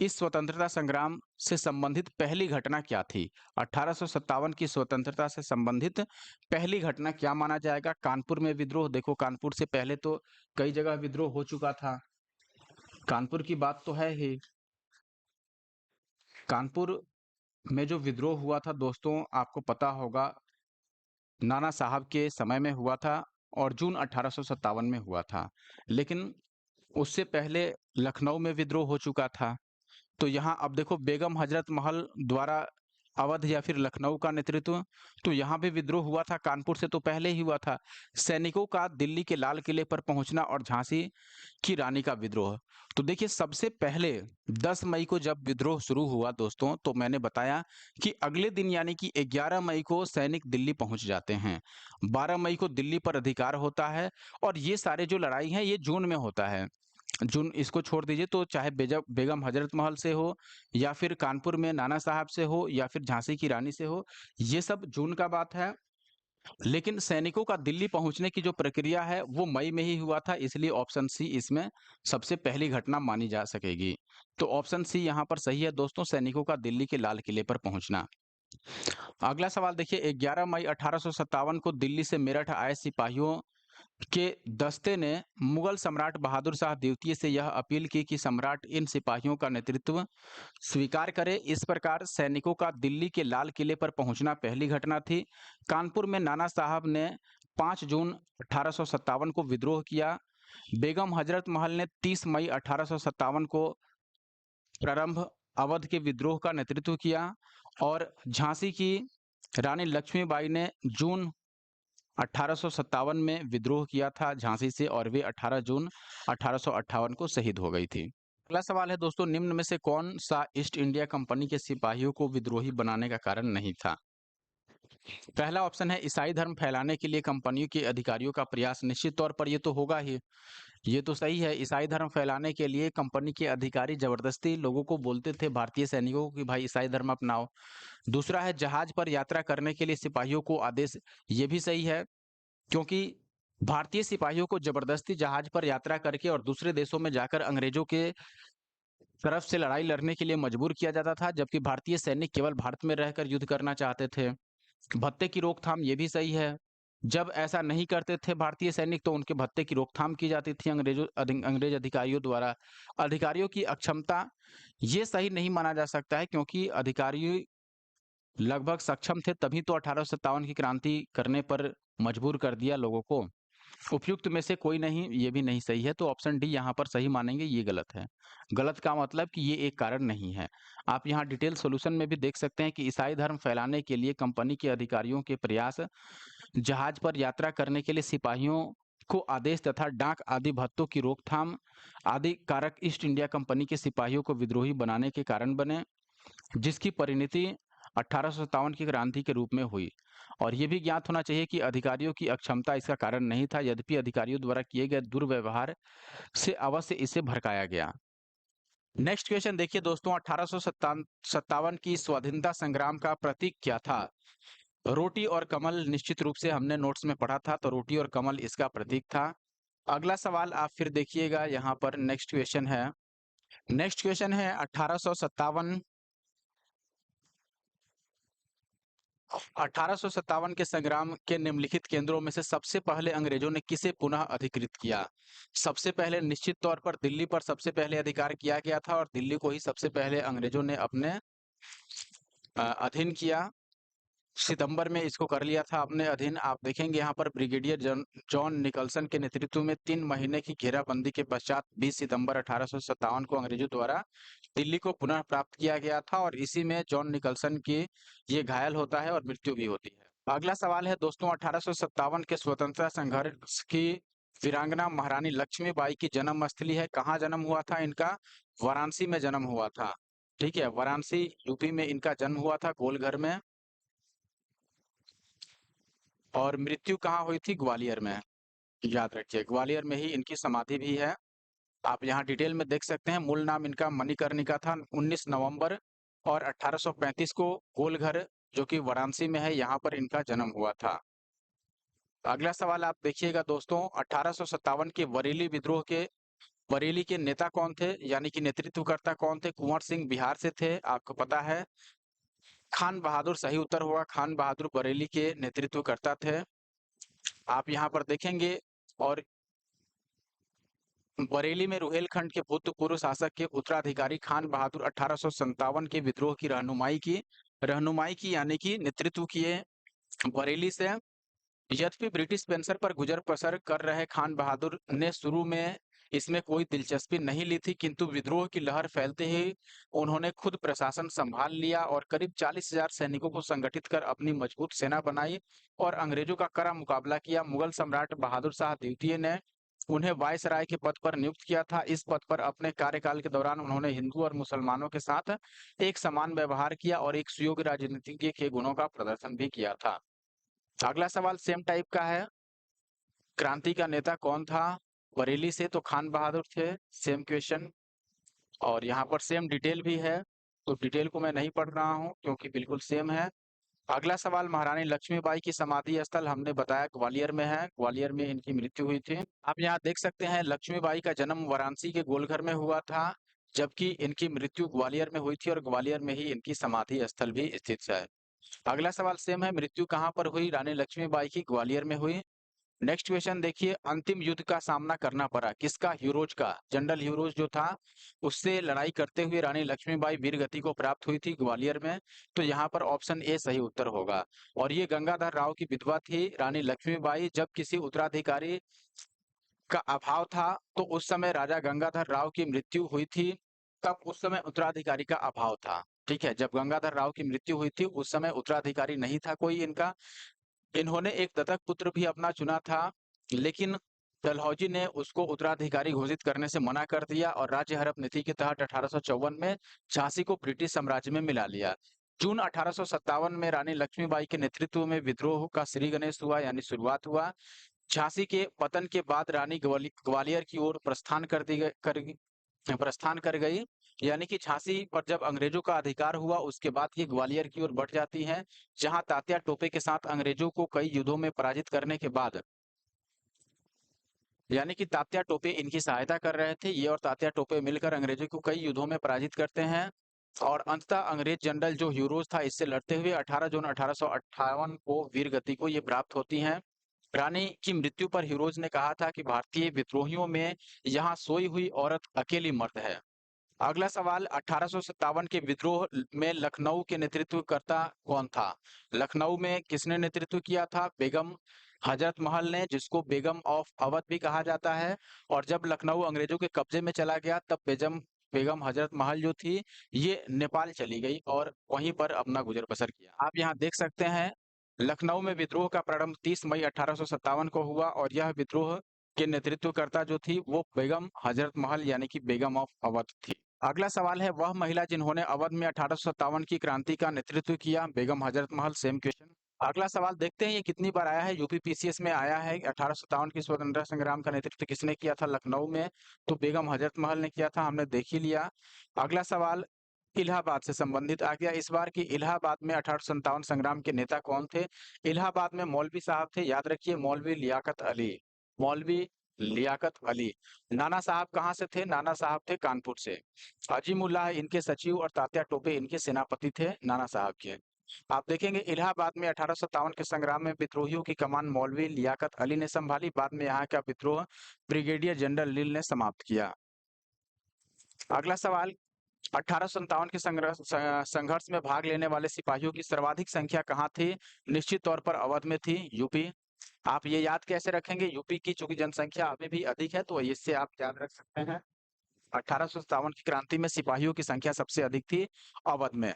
इस स्वतंत्रता संग्राम से संबंधित पहली घटना क्या थी? 1857 की स्वतंत्रता से संबंधित पहली घटना क्या माना जाएगा? कानपुर में विद्रोह। देखो कानपुर से पहले तो कई जगह विद्रोह हो चुका था, कानपुर की बात तो है ही। कानपुर में जो विद्रोह हुआ था दोस्तों, आपको पता होगा नाना साहब के समय में हुआ था और जून 1857 में हुआ था। लेकिन उससे पहले लखनऊ में विद्रोह हो चुका था। तो यहाँ अब देखो बेगम हजरत महल द्वारा अवध या फिर लखनऊ का नेतृत्व, तो यहाँ भी विद्रोह हुआ था, कानपुर से तो पहले ही हुआ था। सैनिकों का दिल्ली के लाल किले पर पहुंचना और झांसी की रानी का विद्रोह। तो देखिए सबसे पहले 10 मई को जब विद्रोह शुरू हुआ दोस्तों, तो मैंने बताया कि अगले दिन यानी कि 11 मई को सैनिक दिल्ली पहुंच जाते हैं। 12 मई को दिल्ली पर अधिकार होता है और ये सारे जो लड़ाई हैं ये जून में होता है। जून इसको छोड़ दीजिए, तो चाहे बेगम हजरत महल से हो या फिर कानपुर में नाना साहब से हो या फिर झांसी की रानी से हो, ये सब जून का बात है। लेकिन सैनिकों का दिल्ली पहुंचने की जो प्रक्रिया है वो मई में ही हुआ था, इसलिए ऑप्शन सी इसमें सबसे पहली घटना मानी जा सकेगी। तो ऑप्शन सी यहाँ पर सही है दोस्तों, सैनिकों का दिल्ली के लाल किले पर पहुंचना। अगला सवाल देखिए, 11 मई 1857 को दिल्ली से मेरठ आए सिपाहियों के दस्ते ने मुगल सम्राट बहादुर शाह द्वितीय से यह अपील की कि सम्राट इन सिपाहियों का नेतृत्व स्वीकार करे। इस प्रकार सैनिकों का दिल्ली के लाल किले पर पहुंचना पहली घटना थी। कानपुर में नाना साहब ने 5 जून 1857 को विद्रोह किया। बेगम हजरत महल ने 30 मई 1857 को प्रारंभ अवध के विद्रोह का नेतृत्व किया और झांसी की रानी लक्ष्मीबाई ने जून 1857 में विद्रोह किया था झांसी से और वे 18 जून 1858 को शहीद हो गई थी। अगला सवाल है दोस्तों, निम्न में से कौन सा ईस्ट इंडिया कंपनी के सिपाहियों को विद्रोही बनाने का कारण नहीं था? पहला ऑप्शन है ईसाई धर्म फैलाने के लिए कंपनियों के अधिकारियों का प्रयास। निश्चित तौर पर ये तो होगा ही, ये तो सही है। ईसाई धर्म फैलाने के लिए कंपनी के अधिकारी जबरदस्ती लोगों को बोलते थे, भारतीय सैनिकों को, कि भाई ईसाई धर्म अपनाओ। दूसरा है जहाज पर यात्रा करने के लिए सिपाहियों को आदेश। ये भी सही है, क्योंकि भारतीय सिपाहियों को जबरदस्ती जहाज पर यात्रा करके और दूसरे देशों में जाकर अंग्रेजों के तरफ से लड़ाई लड़ने के लिए मजबूर किया जाता था, जबकि भारतीय सैनिक केवल भारत में रहकर युद्ध करना चाहते थे। भत्ते की रोकथाम, ये भी सही है। जब ऐसा नहीं करते थे भारतीय सैनिक, तो उनके भत्ते की रोकथाम की जाती थी अंग्रेज अधिकारियों द्वारा। अधिकारियों की अक्षमता, ये सही नहीं माना जा सकता है, क्योंकि अधिकारी लगभग सक्षम थे, तभी तो 1857 की क्रांति करने पर मजबूर कर दिया लोगों को। उपयुक्त में से कोई नहीं, ये भी नहीं सही है, तो ऑप्शन डी यहाँ पर सही मानेंगे, ये गलत है। गलत का मतलब कि ये एक कारण नहीं है। आप यहाँ डिटेल सॉल्यूशन में भी देख सकते हैं कि ईसाई धर्म फैलाने के लिए कंपनी के अधिकारियों के प्रयास, जहाज पर यात्रा करने के लिए सिपाहियों को आदेश तथा डाक आदि भत्तों की रोकथाम आदि कारक ईस्ट इंडिया कंपनी के सिपाहियों को विद्रोही बनाने के कारण बने, जिसकी परिणति 1857 की क्रांति के रूप में हुई। और ये भी ज्ञात होना चाहिए कि अधिकारियों की अक्षमता इसका कारण नहीं था, यद्यपि अधिकारियों द्वारा किए गए दुर्व्यवहार से अवश्य इसे भड़काया गया। नेक्स्ट क्वेश्चन देखिए दोस्तों, 1857 की स्वाधीनता संग्राम का प्रतीक क्या था? रोटी और कमल, निश्चित रूप से हमने नोट्स में पढ़ा था, तो रोटी और कमल इसका प्रतीक था। अगला सवाल आप फिर देखिएगा, यहाँ पर नेक्स्ट क्वेश्चन है। नेक्स्ट क्वेश्चन है 1857 के संग्राम के निम्नलिखित केंद्रों में से सबसे पहले अंग्रेजों ने किसे पुनः अधिकृत किया? सबसे पहले निश्चित तौर पर दिल्ली पर सबसे पहले अधिकार किया गया था और दिल्ली को ही सबसे पहले अंग्रेजों ने अपने अधीन किया। सितंबर में इसको कर लिया था अपने अधीन। आप देखेंगे यहाँ पर ब्रिगेडियर जॉन निकलसन के नेतृत्व में 3 महीने की घेराबंदी के पश्चात 20 सितंबर 1857 को अंग्रेजों द्वारा दिल्ली को पुनः प्राप्त किया गया था और इसी में जॉन निकलसन की ये घायल होता है और मृत्यु भी होती है। अगला सवाल है दोस्तों, 1857 के स्वतंत्रता संघर्ष की वीरांगना महारानी लक्ष्मीबाई की जन्म स्थली है, कहाँ जन्म हुआ था इनका? वाराणसी में जन्म हुआ था। ठीक है, वाराणसी यूपी में इनका जन्म हुआ था, गोलघर में। और मृत्यु कहाँ हुई थी? ग्वालियर में। याद रखिए, ग्वालियर में ही इनकी समाधि भी है। आप यहाँ डिटेल में देख सकते हैं। मूल नाम इनका मणिकर्णिका था। 19 नवंबर और 1835 को गोलघर, जो कि वाराणसी में है, यहाँ पर इनका जन्म हुआ था। अगला सवाल आप देखिएगा दोस्तों, 1857 के बरेली के नेता कौन थे, यानी कि नेतृत्वकर्ता कौन थे? कुंवर सिंह बिहार से थे, आपको पता है। खान बहादुर सही उत्तर होगा। खान बहादुर बरेली के नेतृत्वकर्ता थे। आप यहाँ पर देखेंगे। और बरेली में रुहेलखंड के भूतपूर्व शासक के उत्तराधिकारी खान बहादुर 1857 के विद्रोह की रहनुमाई की यानी कि नेतृत्व किए बरेली से। यद्यपि ब्रिटिश पेंशन पर गुजर बसर कर रहे खान बहादुर ने शुरू में इसमें कोई दिलचस्पी नहीं ली थी, किंतु विद्रोह की लहर फैलते ही उन्होंने खुद प्रशासन संभाल लिया और करीब 40,000 सैनिकों को संगठित कर अपनी मजबूत सेना बनाई और अंग्रेजों का कड़ा मुकाबला किया। मुगल सम्राट बहादुर शाह द्वितीय ने उन्हें वायसराय के पद पर नियुक्त किया था। इस पद पर अपने कार्यकाल के दौरान उन्होंने हिंदू और मुसलमानों के साथ एक समान व्यवहार किया और एक सुयोग्य राजनीतिज्ञ के गुणों का प्रदर्शन भी किया था। अगला सवाल सेम टाइप का है। क्रांति का नेता कौन था? बरेली से तो खान बहादुर थे। Same question. और यहाँ पर सेम डिटेल भी है, तो डिटेल को मैं नहीं पढ़ रहा हूँ क्योंकि बिल्कुल सेम है। अगला सवाल, महारानी लक्ष्मीबाई की समाधि स्थल हमने बताया ग्वालियर में है। ग्वालियर में इनकी मृत्यु हुई थी। आप यहाँ देख सकते हैं, लक्ष्मीबाई का जन्म वाराणसी के गोलघर में हुआ था, जबकि इनकी मृत्यु ग्वालियर में हुई थी और ग्वालियर में ही इनकी समाधि स्थल भी स्थित है। अगला सवाल सेम है, मृत्यु कहाँ पर हुई? रानी लक्ष्मीबाई की ग्वालियर में हुई। नेक्स्ट क्वेश्चन देखिए, अंतिम युद्ध का सामना करना पड़ा किसका? ह्यूरोज का। जनरल ह्यूरोज जो था, उससे लड़ाई करते हुए रानी लक्ष्मीबाई वीरगति को प्राप्त हुई थी ग्वालियर में। तो यहाँ पर ऑप्शन ए सही उत्तर होगा। और ये गंगाधर राव की विधवा थी रानी लक्ष्मीबाई। जब किसी उत्तराधिकारी का अभाव था, तो उस समय राजा गंगाधर राव की मृत्यु हुई थी। तब उस समय उत्तराधिकारी का अभाव था। ठीक है, जब गंगाधर राव की मृत्यु हुई थी उस समय उत्तराधिकारी नहीं था कोई इनका। इन्होंने एक दत्तक पुत्र भी अपना चुना था, लेकिन डलहौजी ने उसको उत्तराधिकारी घोषित करने से मना कर दिया और राज्य हड़प नीति के तहत 1854 में झांसी को ब्रिटिश साम्राज्य में मिला लिया। जून 1857 में रानी लक्ष्मीबाई के नेतृत्व में विद्रोह का श्री गणेश हुआ, यानी शुरुआत हुआ। झांसी के पतन के बाद रानी ग्वालियर की ओर प्रस्थान कर गई, यानी कि झांसी पर जब अंग्रेजों का अधिकार हुआ उसके बाद ये ग्वालियर की ओर बढ़ जाती हैं, जहां तात्या टोपे के साथ अंग्रेजों को कई युद्धों में पराजित करने के बाद, यानी कि तात्या टोपे इनकी सहायता कर रहे थे, ये और तात्या टोपे मिलकर अंग्रेजों को कई युद्धों में पराजित करते हैं और अंततः अंग्रेज जनरल जो ह्यूरोज था इससे लड़ते हुए 18 जून 1858 को वीर गति को ये प्राप्त होती हैं। रानी की मृत्यु पर ह्यूरोज ने कहा था कि भारतीय विद्रोहियों में यहाँ सोई हुई औरत अकेली मर्द है। अगला सवाल, 1857 के विद्रोह में लखनऊ के नेतृत्वकर्ता कौन था? लखनऊ में किसने नेतृत्व किया था? बेगम हजरत महल ने, जिसको बेगम ऑफ अवध भी कहा जाता है। और जब लखनऊ अंग्रेजों के कब्जे में चला गया तब बेगम हजरत महल जो थी, ये नेपाल चली गई और वहीं पर अपना गुजर बसर किया। आप यहाँ देख सकते हैं, लखनऊ में विद्रोह का प्रारंभ 30 मई 1857 को हुआ और यह विद्रोह के नेतृत्वकर्ता जो थी वो बेगम हजरत महल यानी कि बेगम ऑफ अवध थी। अगला सवाल है, वह महिला जिन्होंने अवध में 1857 की क्रांति का नेतृत्व किया? बेगम हजरत महल। Same question. अगला सवाल देखते हैं ये कितनी बार आया है, यूपी पीसीएस में आया है। 1857 की स्वतंत्रता संग्राम का नेतृत्व किसने किया था लखनऊ में? तो बेगम हजरत महल ने किया था, हमने देख ही लिया। अगला सवाल इलाहाबाद से संबंधित आ गया इस बार की, इलाहाबाद में 1857 संग्राम के नेता कौन थे? इलाहाबाद में मौलवी साहब थे, याद रखिए, मौलवी लियाकत अली। मौलवी लियाकत अली। नाना साहब कहाँ से थे? नाना साहब थे कानपुर से। अजीमुल्लाह इनके सचिव और तात्या टोपे इनके सेनापति थे नाना साहब के। आप देखेंगे इलाहाबाद में 1857 के संग्राम में विद्रोहियों की कमान मौलवी लियाकत अली ने संभाली। बाद में यहाँ का विद्रोह ब्रिगेडियर जनरल लील ने समाप्त किया। अगला सवाल, 1857 के संघर्ष में भाग लेने वाले सिपाहियों की सर्वाधिक संख्या कहाँ थी? निश्चित तौर पर अवध में थी, यूपी। आप ये याद कैसे रखेंगे? यूपी की चूंकि जनसंख्या अभी भी अधिक है तो इससे आप याद रख सकते हैं। 1857 की क्रांति में सिपाहियों की संख्या सबसे अधिक थी अवध में।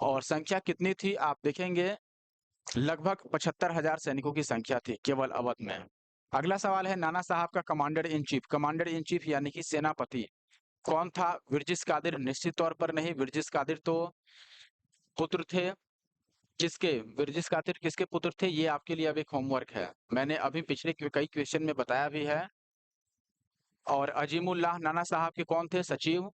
और संख्या कितनी थी आप देखेंगे, लगभग 75,000 सैनिकों की संख्या थी केवल अवध में। अगला सवाल है, नाना साहब का कमांडर इन चीफ यानी कि सेनापति कौन था? विरजिस कादिर। निश्चित तौर पर नहीं, विरजिस कादिर तो पुत्र थे किसके बिरजिस खातिर किसके पुत्र थे, ये आपके लिए अब एक होमवर्क है। मैंने अभी पिछले कई क्वेश्चन में बताया भी है। और अजीमुल्लाह नाना साहब के कौन थे, सचिव।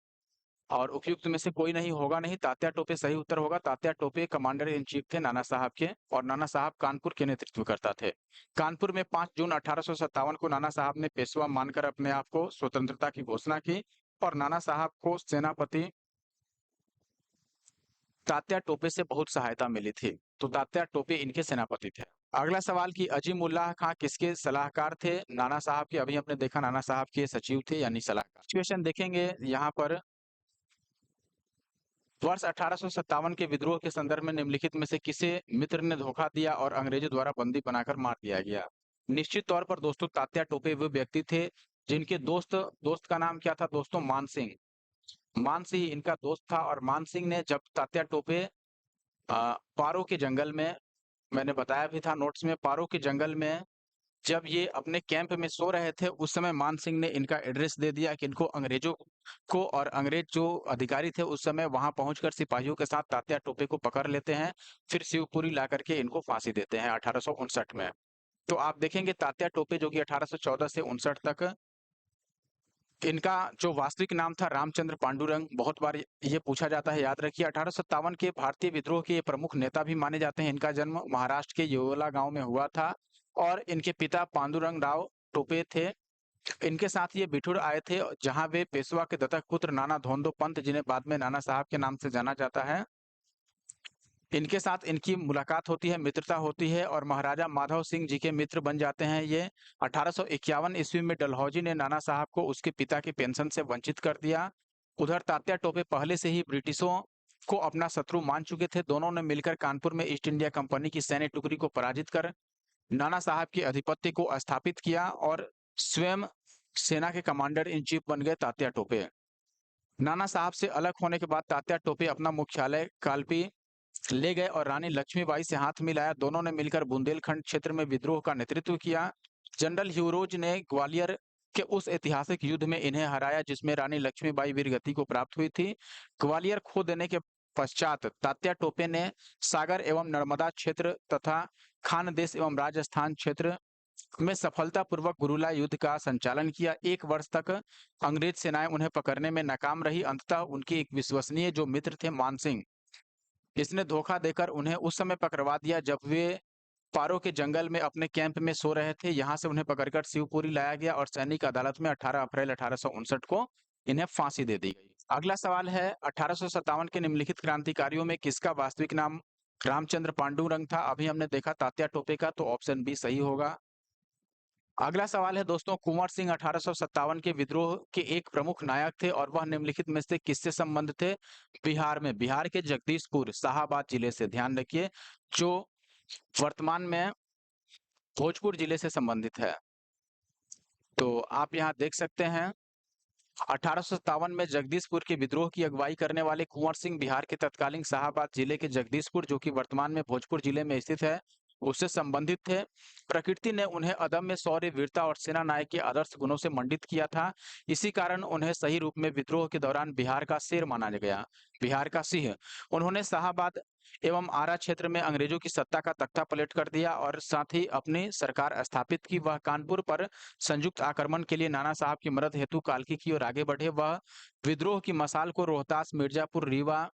और उपयुक्त में से कोई नहीं होगा नहीं, तात्या टोपे सही उत्तर होगा। Tatya Tope commander in chief थे नाना साहब के, और नाना साहब कानपुर के नेतृत्व करता थे। कानपुर में 5 जून 1857 को नाना साहब ने पेशवा मानकर अपने आप को स्वतंत्रता की घोषणा की, और नाना साहब को सेनापति तात्या टोपे से बहुत सहायता मिली थी। तो तात्या टोपे इनके सेनापति थे। अगला सवाल कि अजीमुल्लाह खां किसके सलाहकार थे, नाना साहब के। अभी हमने देखा नाना साहब के सचिव थे यानी सलाहकार। सिचुएशन देखेंगे यहाँ पर, वर्ष 1857 के विद्रोह के संदर्भ में निम्नलिखित में से किसे मित्र ने धोखा दिया और अंग्रेजों द्वारा बंदी बनाकर मार दिया गया। निश्चित तौर पर दोस्तों तात्या टोपे वे व्यक्ति थे जिनके दोस्त का नाम क्या था दोस्तों, मान सिंह। मान सिंह इनका दोस्त था, और मान सिंह ने जब तात्या टोपे पारो के जंगल में, मैंने बताया भी था नोट्स में, पारो के जंगल में जब ये अपने कैंप में सो रहे थे, उस समय मान सिंह ने इनका एड्रेस दे दिया कि इनको अंग्रेजों को, और अंग्रेज जो अधिकारी थे उस समय वहां पहुंचकर सिपाहियों के साथ तात्या टोपे को पकड़ लेते हैं, फिर शिवपुरी ला करके इनको फांसी देते हैं 1859 में। तो आप देखेंगे तात्या टोपे जो कि 1814 से 59 तक, इनका जो वास्तविक नाम था रामचंद्र पांडुरंग। बहुत बार ये पूछा जाता है, याद रखिए। 1857 के भारतीय विद्रोह के प्रमुख नेता भी माने जाते हैं। इनका जन्म महाराष्ट्र के येवला गांव में हुआ था, और इनके पिता पांडुरंग राव टोपे थे। इनके साथ ये बिठूर आए थे, जहां वे पेशवा के दत्तक पुत्र नाना धोंदो पंत, जिन्हें बाद में नाना साहब के नाम से जाना जाता है, इनके साथ इनकी मुलाकात होती है, मित्रता होती है, और महाराजा माधव सिंह जी के मित्र बन जाते हैं ये। 1851 ईस्वी में डलहौजी ने नाना साहब को उसके पिता की पेंशन से वंचित कर दिया। उधर तात्या टोपे पहले से ही ब्रिटिशों को अपना शत्रु मान चुके थे। दोनों ने मिलकर कानपुर में ईस्ट इंडिया कंपनी की सैन्य टुकड़ी को पराजित कर नाना साहब के आधिपत्य को स्थापित किया, और स्वयं सेना के कमांडर इन चीफ बन गए तात्या टोपे। नाना साहब से अलग होने के बाद तात्या टोपे अपना मुख्यालय कालपी ले गए और रानी लक्ष्मीबाई से हाथ मिलाया। दोनों ने मिलकर बुंदेलखंड क्षेत्र में विद्रोह का नेतृत्व किया। जनरल ह्यूरोज ने ग्वालियर के उस ऐतिहासिक युद्ध में इन्हें हराया, जिसमें रानी लक्ष्मीबाई वीरगति को प्राप्त हुई थी। ग्वालियर खो देने के पश्चात तात्या टोपे ने सागर एवं नर्मदा क्षेत्र तथा खानदेश एवं राजस्थान क्षेत्र में सफलतापूर्वक गुरुला युद्ध का संचालन किया। 1 वर्ष तक अंग्रेज सेनाएं उन्हें पकड़ने में नाकाम रही। अंततः उनके एक विश्वसनीय जो मित्र थे मान सिंह, इसने धोखा देकर उन्हें उस समय पकड़वा दिया जब वे पारो के जंगल में अपने कैंप में सो रहे थे। यहां से उन्हें पकड़कर शिवपुरी लाया गया, और सैनिक अदालत में 18 अप्रैल 1859 को इन्हें फांसी दे दी गई। अगला सवाल है, 1857 के निम्नलिखित क्रांतिकारियों में किसका वास्तविक नाम रामचंद्र पांडुरंग था। अभी हमने देखा तात्या टोपे का, तो ऑप्शन बी सही होगा। अगला सवाल है दोस्तों, कुंवर सिंह 1857 के विद्रोह के एक प्रमुख नायक थे, और वह निम्नलिखित में से किससे संबंध थे। बिहार में, बिहार के जगदीशपुर शाहाबाद जिले से, ध्यान रखिए, जो वर्तमान में भोजपुर जिले से संबंधित है। तो आप यहाँ देख सकते हैं 1857 में जगदीशपुर के विद्रोह की अगुवाई करने वाले कुंवर सिंह बिहार के तत्कालीन शाहाबाद जिले के जगदीशपुर, जो कि वर्तमान में भोजपुर जिले में स्थित है, उससे संबंधित थे। प्रकृति ने उन्हें अदम्य शौर्य, वीरता और सेना नायक के आदर्श गुणों से मंडित किया था। इसी कारण उन्हें सही रूप में विद्रोह के दौरान बिहार का शेर माना गया, बिहार का सिंह। उन्होंने शाहाबाद एवं आरा क्षेत्र में अंग्रेजों की सत्ता का तख्ता पलट कर दिया, और साथ ही अपनी सरकार स्थापित की। वह कानपुर पर संयुक्त आक्रमण के लिए नाना साहब की मदद हेतु कालकी की ओर आगे बढ़े। वह विद्रोह की मशाल को रोहतास, मिर्जापुर, रीवा,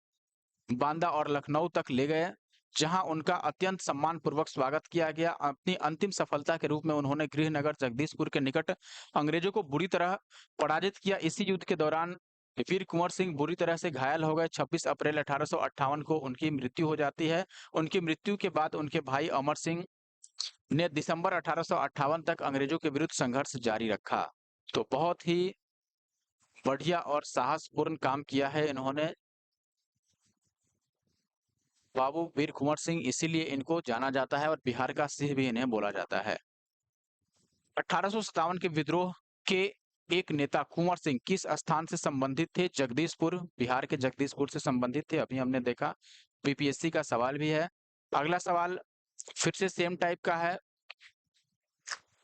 बांदा और लखनऊ तक ले गए, जहां उनका अत्यंत सम्मान पूर्वक स्वागत किया गया। अपनी अंतिम सफलता के रूप में उन्होंने गृहनगर जगदीशपुर के निकट अंग्रेजों को बुरी तरह पराजित किया। इसी युद्ध के दौरान वीर कुंवर सिंह बुरी तरह से घायल हो गए। 26 अप्रैल 1858 को उनकी मृत्यु हो जाती है। उनकी मृत्यु के बाद उनके भाई अमर सिंह ने दिसंबर 1858 तक अंग्रेजों के विरुद्ध संघर्ष जारी रखा। तो बहुत ही बढ़िया और साहसपूर्ण काम किया है इन्होंने, बाबू वीर कुंवर सिंह, इसीलिए इनको जाना जाता है, और बिहार का सिंह भी इन्हें बोला जाता है। 1857 के विद्रोह के एक नेता कुंवर सिंह किस स्थान से संबंधित थे। जगदीशपुर, बिहार के जगदीशपुर से संबंधित थे। अभी हमने देखा, बीपीएससी का सवाल भी है। अगला सवाल फिर से सेम टाइप का है।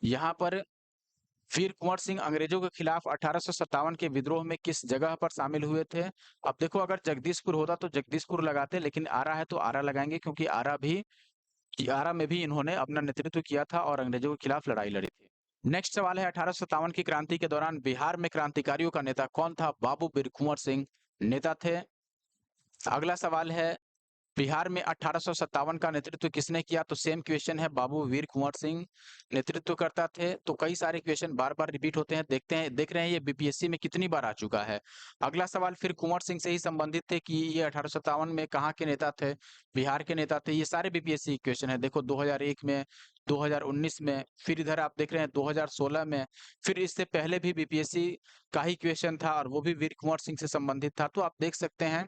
यहाँ पर वीर कुंवर सिंह अंग्रेजों के खिलाफ 1857 के विद्रोह में किस जगह पर शामिल हुए थे? अब देखो, अगर जगदीशपुर होता तो जगदीशपुर लगाते, लेकिन आरा है तो आरा लगाएंगे, क्योंकि आरा में भी इन्होंने अपना नेतृत्व किया था और अंग्रेजों के खिलाफ लड़ाई लड़ी थी। नेक्स्ट सवाल है, 1857 की क्रांति के दौरान बिहार में क्रांतिकारियों का नेता कौन था? बाबू वीर कुंवर सिंह नेता थे। अगला सवाल है, बिहार में 1857 का नेतृत्व किसने किया? तो सेम क्वेश्चन है, बाबू वीर कुंवर सिंह नेतृत्व करता थे। तो कई सारे क्वेश्चन बार-बार रिपीट होते हैं, देख रहे हैं ये बीपीएससी में कितनी बार आ चुका है। अगला सवाल फिर कुंवर सिंह से ही संबंधित थे कि ये 1857 में कहाँ के नेता थे? बिहार के नेता थे। ये सारे बीपीएससी क्वेश्चन है। देखो 2001 में, 2019 में, फिर इधर आप देख रहे हैं 2016 में, फिर इससे पहले भी बीपीएससी का ही क्वेश्चन था और वो भी वीर कुंवर सिंह से संबंधित था। तो आप देख सकते हैं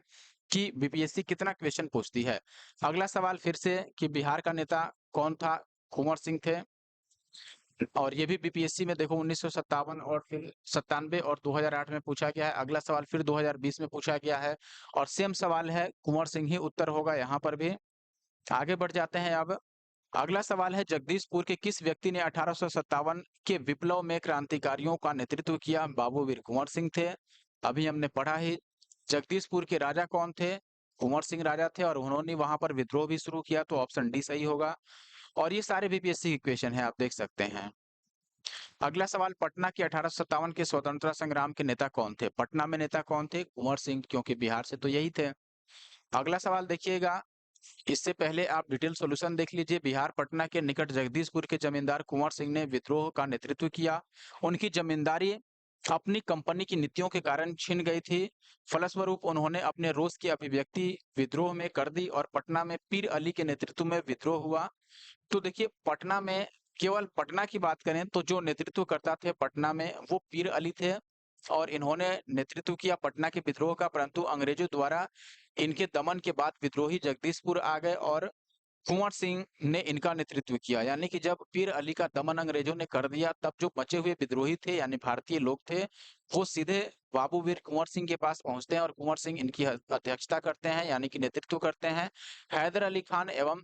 कि बीपीएससी कितना क्वेश्चन पूछती है। अगला सवाल फिर से कि बिहार का नेता कौन था? कुंवर सिंह थे। और ये भी बीपीएससी में देखो 1957 और फिर 97 और 2008 में पूछा गया है। अगला सवाल फिर 2020 में पूछा गया है और सेम सवाल है, कुंवर सिंह ही उत्तर होगा यहाँ पर भी। आगे बढ़ जाते हैं अब। अगला सवाल है, जगदीशपुर के किस व्यक्ति ने 1857 के विप्लव में क्रांतिकारियों का नेतृत्व किया? बाबू वीर कुंवर सिंह थे। अभी हमने पढ़ा ही। जगदीशपुर के राजा कौन थे? कुंवर सिंह राजा थे और उन्होंने वहां पर विद्रोह भी शुरू किया, तो ऑप्शन डी सही होगा। और ये सारे बीपीएससी के क्वेश्चन है, आप देख सकते हैं। अगला सवाल, पटना के 1857 के स्वतंत्रता संग्राम के नेता कौन थे? पटना में नेता कौन थे? कुंवर सिंह, क्योंकि बिहार से तो यही थे। अगला सवाल देखिएगा, इससे पहले आप डिटेल सॉल्यूशन देख लीजिए। बिहार पटना के निकट जगदीशपुर के जमींदार कुंवर सिंह ने विद्रोह का नेतृत्व किया। उनकी जमींदारी अपनी कंपनी की नीतियों के कारण छिन गई थी। फलस्वरूप उन्होंने अपने रोष की अभिव्यक्ति विद्रोह में कर दी और पटना में पीर अली के नेतृत्व में विद्रोह हुआ। तो देखिए, पटना में, केवल पटना की बात करें तो जो नेतृत्व करता थे पटना में वो पीर अली थे और इन्होंने नेतृत्व किया पटना के विद्रोह का, परंतु अंग्रेजों द्वारा इनके दमन के बाद विद्रोही जगदीशपुर आ गए और कुंवर सिंह ने इनका नेतृत्व किया। यानी कि जब पीर अली का दमन अंग्रेजों ने कर दिया, तब जो बचे हुए विद्रोही थे यानी भारतीय लोग थे, वो सीधे बाबू वीर कुंवर सिंह के पास पहुंचते हैं और कुंवर सिंह इनकी अध्यक्षता करते हैं, यानी कि नेतृत्व करते हैं। हैदर अली खान एवं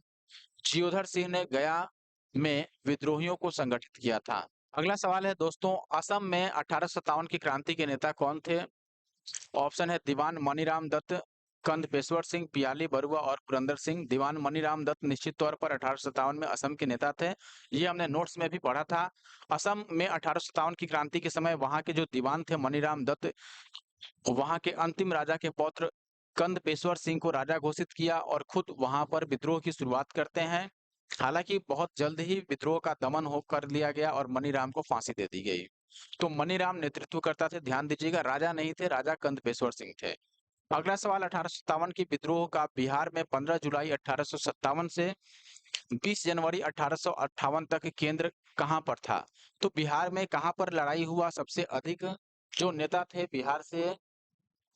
जियोधर सिंह ने गया में विद्रोहियों को संगठित किया था। अगला सवाल है दोस्तों, असम में 1857 की क्रांति के नेता कौन थे? ऑप्शन है, दीवान मनीराम दत्त, कंद पेशवर सिंह, पियाली बरुआ और पुरंदर सिंह। दीवान मनीराम दत्त निश्चित तौर पर 1857 में असम के नेता थे। ये हमने नोट्स में भी पढ़ा था। असम में 1857 की क्रांति के समय वहां के जो दीवान थे मनीराम दत्त, वहां के अंतिम राजा के पौत्र कंद पेशवर सिंह को राजा घोषित किया और खुद वहां पर विद्रोह की शुरुआत करते हैं। हालांकि बहुत जल्द ही विद्रोह का दमन हो कर लिया गया और मनीराम को फांसी दे दी गई। तो मनीराम नेतृत्व करता थे, ध्यान दीजिएगा, राजा नहीं थे, राजा कंद पेशवर सिंह थे। अगला सवाल, 1857 की विद्रोह का बिहार में 15 जुलाई 1857 से 20 जनवरी 1858 तक केंद्र कहां पर था? तो बिहार में कहां पर लड़ाई हुआ सबसे अधिक? जो नेता थे बिहार से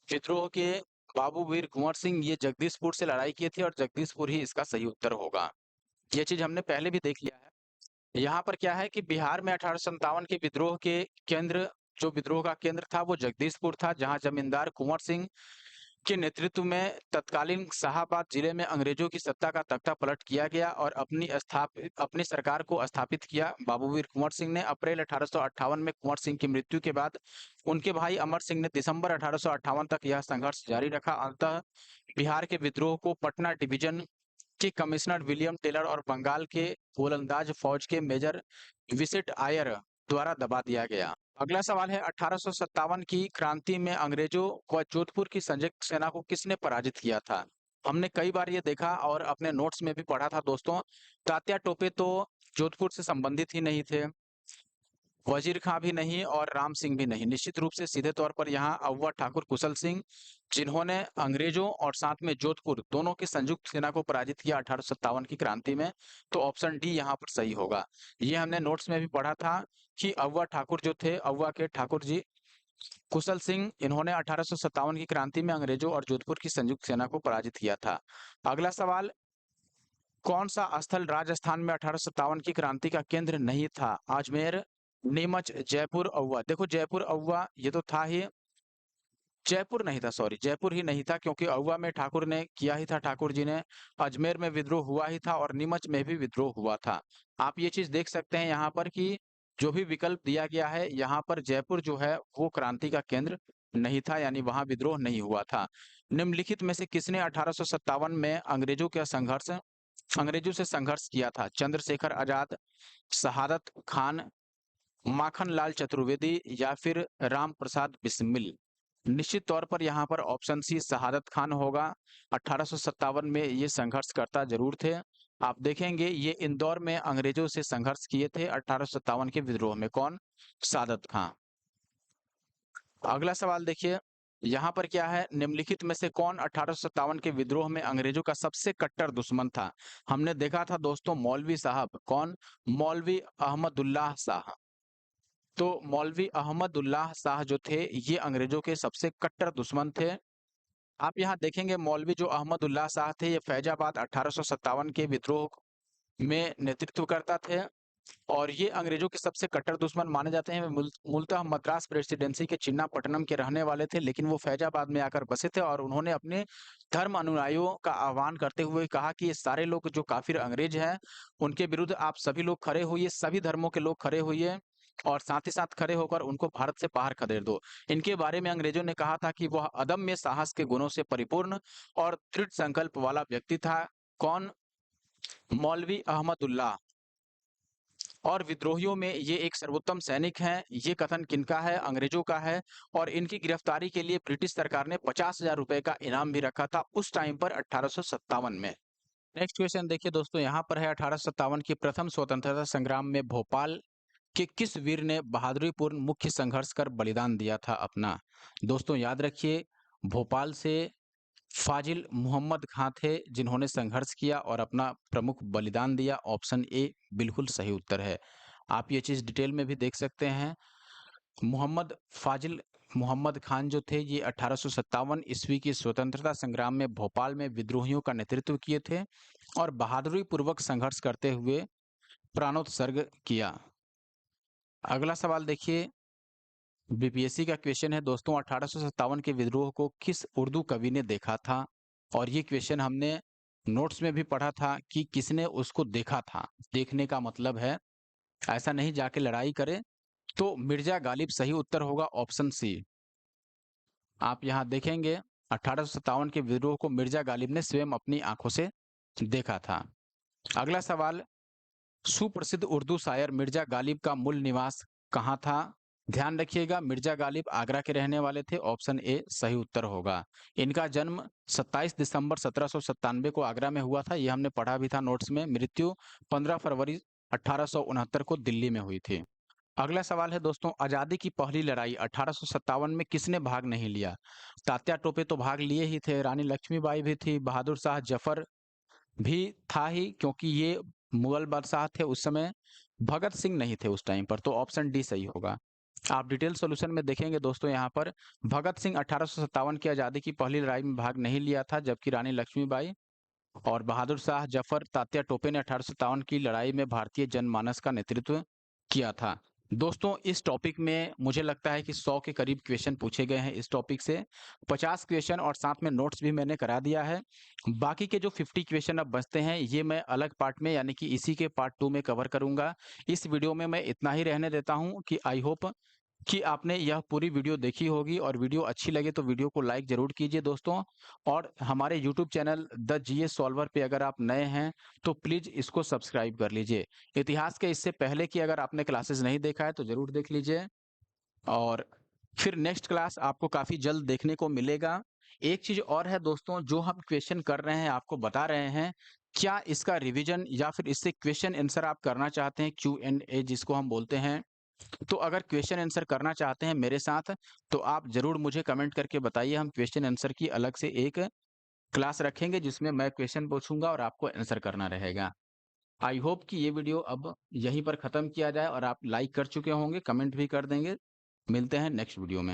विद्रोह के, बाबू वीर कुंवर सिंह, ये जगदीशपुर से लड़ाई किए थे और जगदीशपुर ही इसका सही उत्तर होगा। ये चीज हमने पहले भी देख लिया है। यहाँ पर क्या है कि बिहार में 1857 के विद्रोह के केंद्र, जो विद्रोह का केंद्र था वो जगदीशपुर था, जहां जमींदार कुंवर सिंह के नेतृत्व में तत्कालीन शाहाबाद जिले में अंग्रेजों की सत्ता का तख्ता पलट किया गया और अपनी सरकार को स्थापित किया। बाबू वीर कुंवर सिंह ने अप्रैल 1858 में कुंवर सिंह की मृत्यु के बाद उनके भाई अमर सिंह ने दिसंबर 1858 तक यह संघर्ष जारी रखा। अंततः बिहार के विद्रोह को पटना डिवीजन के कमिश्नर विलियम टेलर और बंगाल के गोलंदाज फौज के मेजर विसेट आयर द्वारा दबा दिया गया। अगला सवाल है, 1857 की क्रांति में अंग्रेजों व जोधपुर की संयुक्त सेना को किसने पराजित किया था? हमने कई बार ये देखा और अपने नोट्स में भी पढ़ा था दोस्तों। तात्या टोपे तो जोधपुर से संबंधित ही नहीं थे, वजीर खां भी नहीं और राम सिंह भी नहीं। निश्चित रूप से सीधे तौर पर यहाँ अव्वा ठाकुर कुशल सिंह, जिन्होंने अंग्रेजों और साथ में जोधपुर दोनों की संयुक्त सेना को पराजित किया 1857 की क्रांति में। तो ऑप्शन डी यहाँ पर सही होगा। ये हमने नोट्स में भी पढ़ा था कि अव्वा ठाकुर जो थे, अव्वा के ठाकुर जी कुशल सिंह, इन्होंने 1857 की क्रांति में अंग्रेजों और जोधपुर की संयुक्त सेना को पराजित किया था। अगला सवाल, कौन सा स्थल राजस्थान में 1857 की क्रांति का केंद्र नहीं था? अजमेर, नीमच, जयपुर, औवा। देखो जयपुर औवा ये तो था ही, जयपुर नहीं था, सॉरी जयपुर ही नहीं था, क्योंकि औवा में ठाकुर ने किया ही था, ठाकुर जी ने। अजमेर में विद्रोह हुआ ही था और नीमच में भी विद्रोह हुआ था। आप ये चीज देख सकते हैं यहाँ पर कि जो भी विकल्प दिया गया है यहाँ पर जयपुर जो है वो क्रांति का केंद्र नहीं था, यानी वहां विद्रोह नहीं हुआ था। निम्नलिखित में से किसने 1857 में अंग्रेजों से संघर्ष किया था? चंद्रशेखर आजाद, शहादत खान, माखन लाल चतुर्वेदी या फिर राम प्रसाद बिस्मिल? निश्चित तौर पर यहाँ पर ऑप्शन सी शहादत खान होगा। 1857 में ये संघर्षकर्ता जरूर थे। आप देखेंगे ये इंदौर में अंग्रेजों से संघर्ष किए थे 1857 के विद्रोह में। कौन? शहादत खान। अगला सवाल देखिए, यहाँ पर क्या है? निम्नलिखित में से कौन 1857 के विद्रोह में अंग्रेजों का सबसे कट्टर दुश्मन था? हमने देखा था दोस्तों मौलवी साहब। कौन? मौलवी अहमदुल्लाह शाह। तो मौलवी अहमदुल्लाह शाह जो थे ये अंग्रेजों के सबसे कट्टर दुश्मन थे। आप यहाँ देखेंगे मौलवी जो अहमदुल्लाह शाह थे ये फैजाबाद 1857 के विद्रोह में नेतृत्व करता थे और ये अंग्रेजों के सबसे कट्टर दुश्मन माने जाते हैं। मूलतः मद्रास प्रेसिडेंसी के चिन्नापट्टनम के रहने वाले थे, लेकिन वो फैजाबाद में आकर बसे थे और उन्होंने अपने धर्म अनुयायियों का आह्वान करते हुए कहा कि ये सारे लोग जो काफिर अंग्रेज हैं उनके विरुद्ध आप सभी लोग खड़े होइए, सभी धर्मों के लोग खड़े होइए और साथ ही साथ खड़े होकर उनको भारत से बाहर खदेड़ दो। इनके बारे में अंग्रेजों ने कहा था कि वह अदम्य साहस के गुणों से परिपूर्ण और दृढ़ संकल्प वाला व्यक्ति था। कौन? मौलवी अहमदुल्लाह। और विद्रोहियों में ये एक सर्वोत्तम सैनिक हैं। ये कथन किनका है? अंग्रेजों का है। और इनकी गिरफ्तारी के लिए ब्रिटिश सरकार ने 50,000 रुपए का इनाम भी रखा था उस टाइम पर 1857 में। नेक्स्ट क्वेश्चन देखिए दोस्तों, यहाँ पर है 1857 की प्रथम स्वतंत्रता संग्राम में भोपाल के किस वीर ने बहादुरीपूर्ण मुख्य संघर्ष कर बलिदान दिया था अपना? दोस्तों याद रखिए, भोपाल से फाजिल मोहम्मद खां थे जिन्होंने संघर्ष किया और अपना प्रमुख बलिदान दिया। ऑप्शन ए बिल्कुल सही उत्तर है। आप ये चीज डिटेल में भी देख सकते हैं। मोहम्मद फाजिल मोहम्मद खान जो थे ये 1857 ईस्वी की स्वतंत्रता संग्राम में भोपाल में विद्रोहियों का नेतृत्व किए थे और बहादुरी पूर्वक संघर्ष करते हुए प्राणोत्सर्ग किया। अगला सवाल देखिए, बीपीएससी का क्वेश्चन है दोस्तों, 1857 के विद्रोह को किस उर्दू कवि ने देखा था? और ये क्वेश्चन हमने नोट्स में भी पढ़ा था कि किसने उसको देखा था। देखने का मतलब है ऐसा नहीं जाके लड़ाई करे। तो मिर्जा गालिब सही उत्तर होगा, ऑप्शन सी। आप यहाँ देखेंगे 1857 के विद्रोह को मिर्जा गालिब ने स्वयं अपनी आंखों से देखा था। अगला सवाल, सुप्रसिद्ध उर्दू शायर मिर्जा गालिब का मूल निवास कहाँ था? ध्यान रखिएगा, मिर्जा गालिब आगरा के रहने वाले थे। ऑप्शन ए सही उत्तर होगा। इनका जन्म 27 दिसंबर 1797 को आगरा में हुआ था। ये हमने पढ़ा भी था नोट्स में। मृत्यु 15 फरवरी 1869 को दिल्ली में हुई थी। अगला सवाल है दोस्तों, आजादी की पहली लड़ाई 1857 में किसने भाग नहीं लिया? तात्या टोपे तो भाग लिए ही थे, रानी लक्ष्मीबाई भी थी, बहादुर शाह जफर भी था ही क्योंकि ये मुगल बादशाह थे उस समय। भगत सिंह नहीं थे उस टाइम पर, तो ऑप्शन डी सही होगा। आप डिटेल सॉल्यूशन में देखेंगे दोस्तों, यहाँ पर भगत सिंह 1857 की आजादी की पहली लड़ाई में भाग नहीं लिया था, जबकि रानी लक्ष्मीबाई और बहादुर शाह जफर तात्या टोपे ने 1857 की लड़ाई में भारतीय जनमानस का नेतृत्व किया था। दोस्तों इस टॉपिक में मुझे लगता है कि 100 के करीब क्वेश्चन पूछे गए हैं इस टॉपिक से। 50 क्वेश्चन और साथ में नोट्स भी मैंने करा दिया है। बाकी के जो 50 क्वेश्चन अब बचते हैं ये मैं अलग पार्ट में यानी कि इसी के पार्ट 2 में कवर करूंगा। इस वीडियो में मैं इतना ही रहने देता हूं कि आई होप कि आपने यह पूरी वीडियो देखी होगी और वीडियो अच्छी लगे तो वीडियो को लाइक जरूर कीजिए दोस्तों। और हमारे YouTube channel the GS solver पे अगर आप नए हैं तो प्लीज इसको सब्सक्राइब कर लीजिए। इतिहास के इससे पहले की अगर आपने क्लासेस नहीं देखा है तो जरूर देख लीजिए। और फिर नेक्स्ट क्लास आपको काफी जल्द देखने को मिलेगा। एक चीज और है दोस्तों, जो हम क्वेश्चन कर रहे हैं आपको बता रहे हैं, क्या इसका रिवीजन या फिर इससे क्वेश्चन आंसर आप करना चाहते हैं, Q&A जिसको हम बोलते हैं? तो अगर क्वेश्चन आंसर करना चाहते हैं मेरे साथ तो आप जरूर मुझे कमेंट करके बताइए। हम क्वेश्चन आंसर की अलग से एक क्लास रखेंगे जिसमें मैं क्वेश्चन पूछूंगा और आपको आंसर करना रहेगा। आई होप कि ये वीडियो अब यहीं पर खत्म किया जाए और आप लाइक कर चुके होंगे, कमेंट भी कर देंगे। मिलते हैं नेक्स्ट वीडियो में।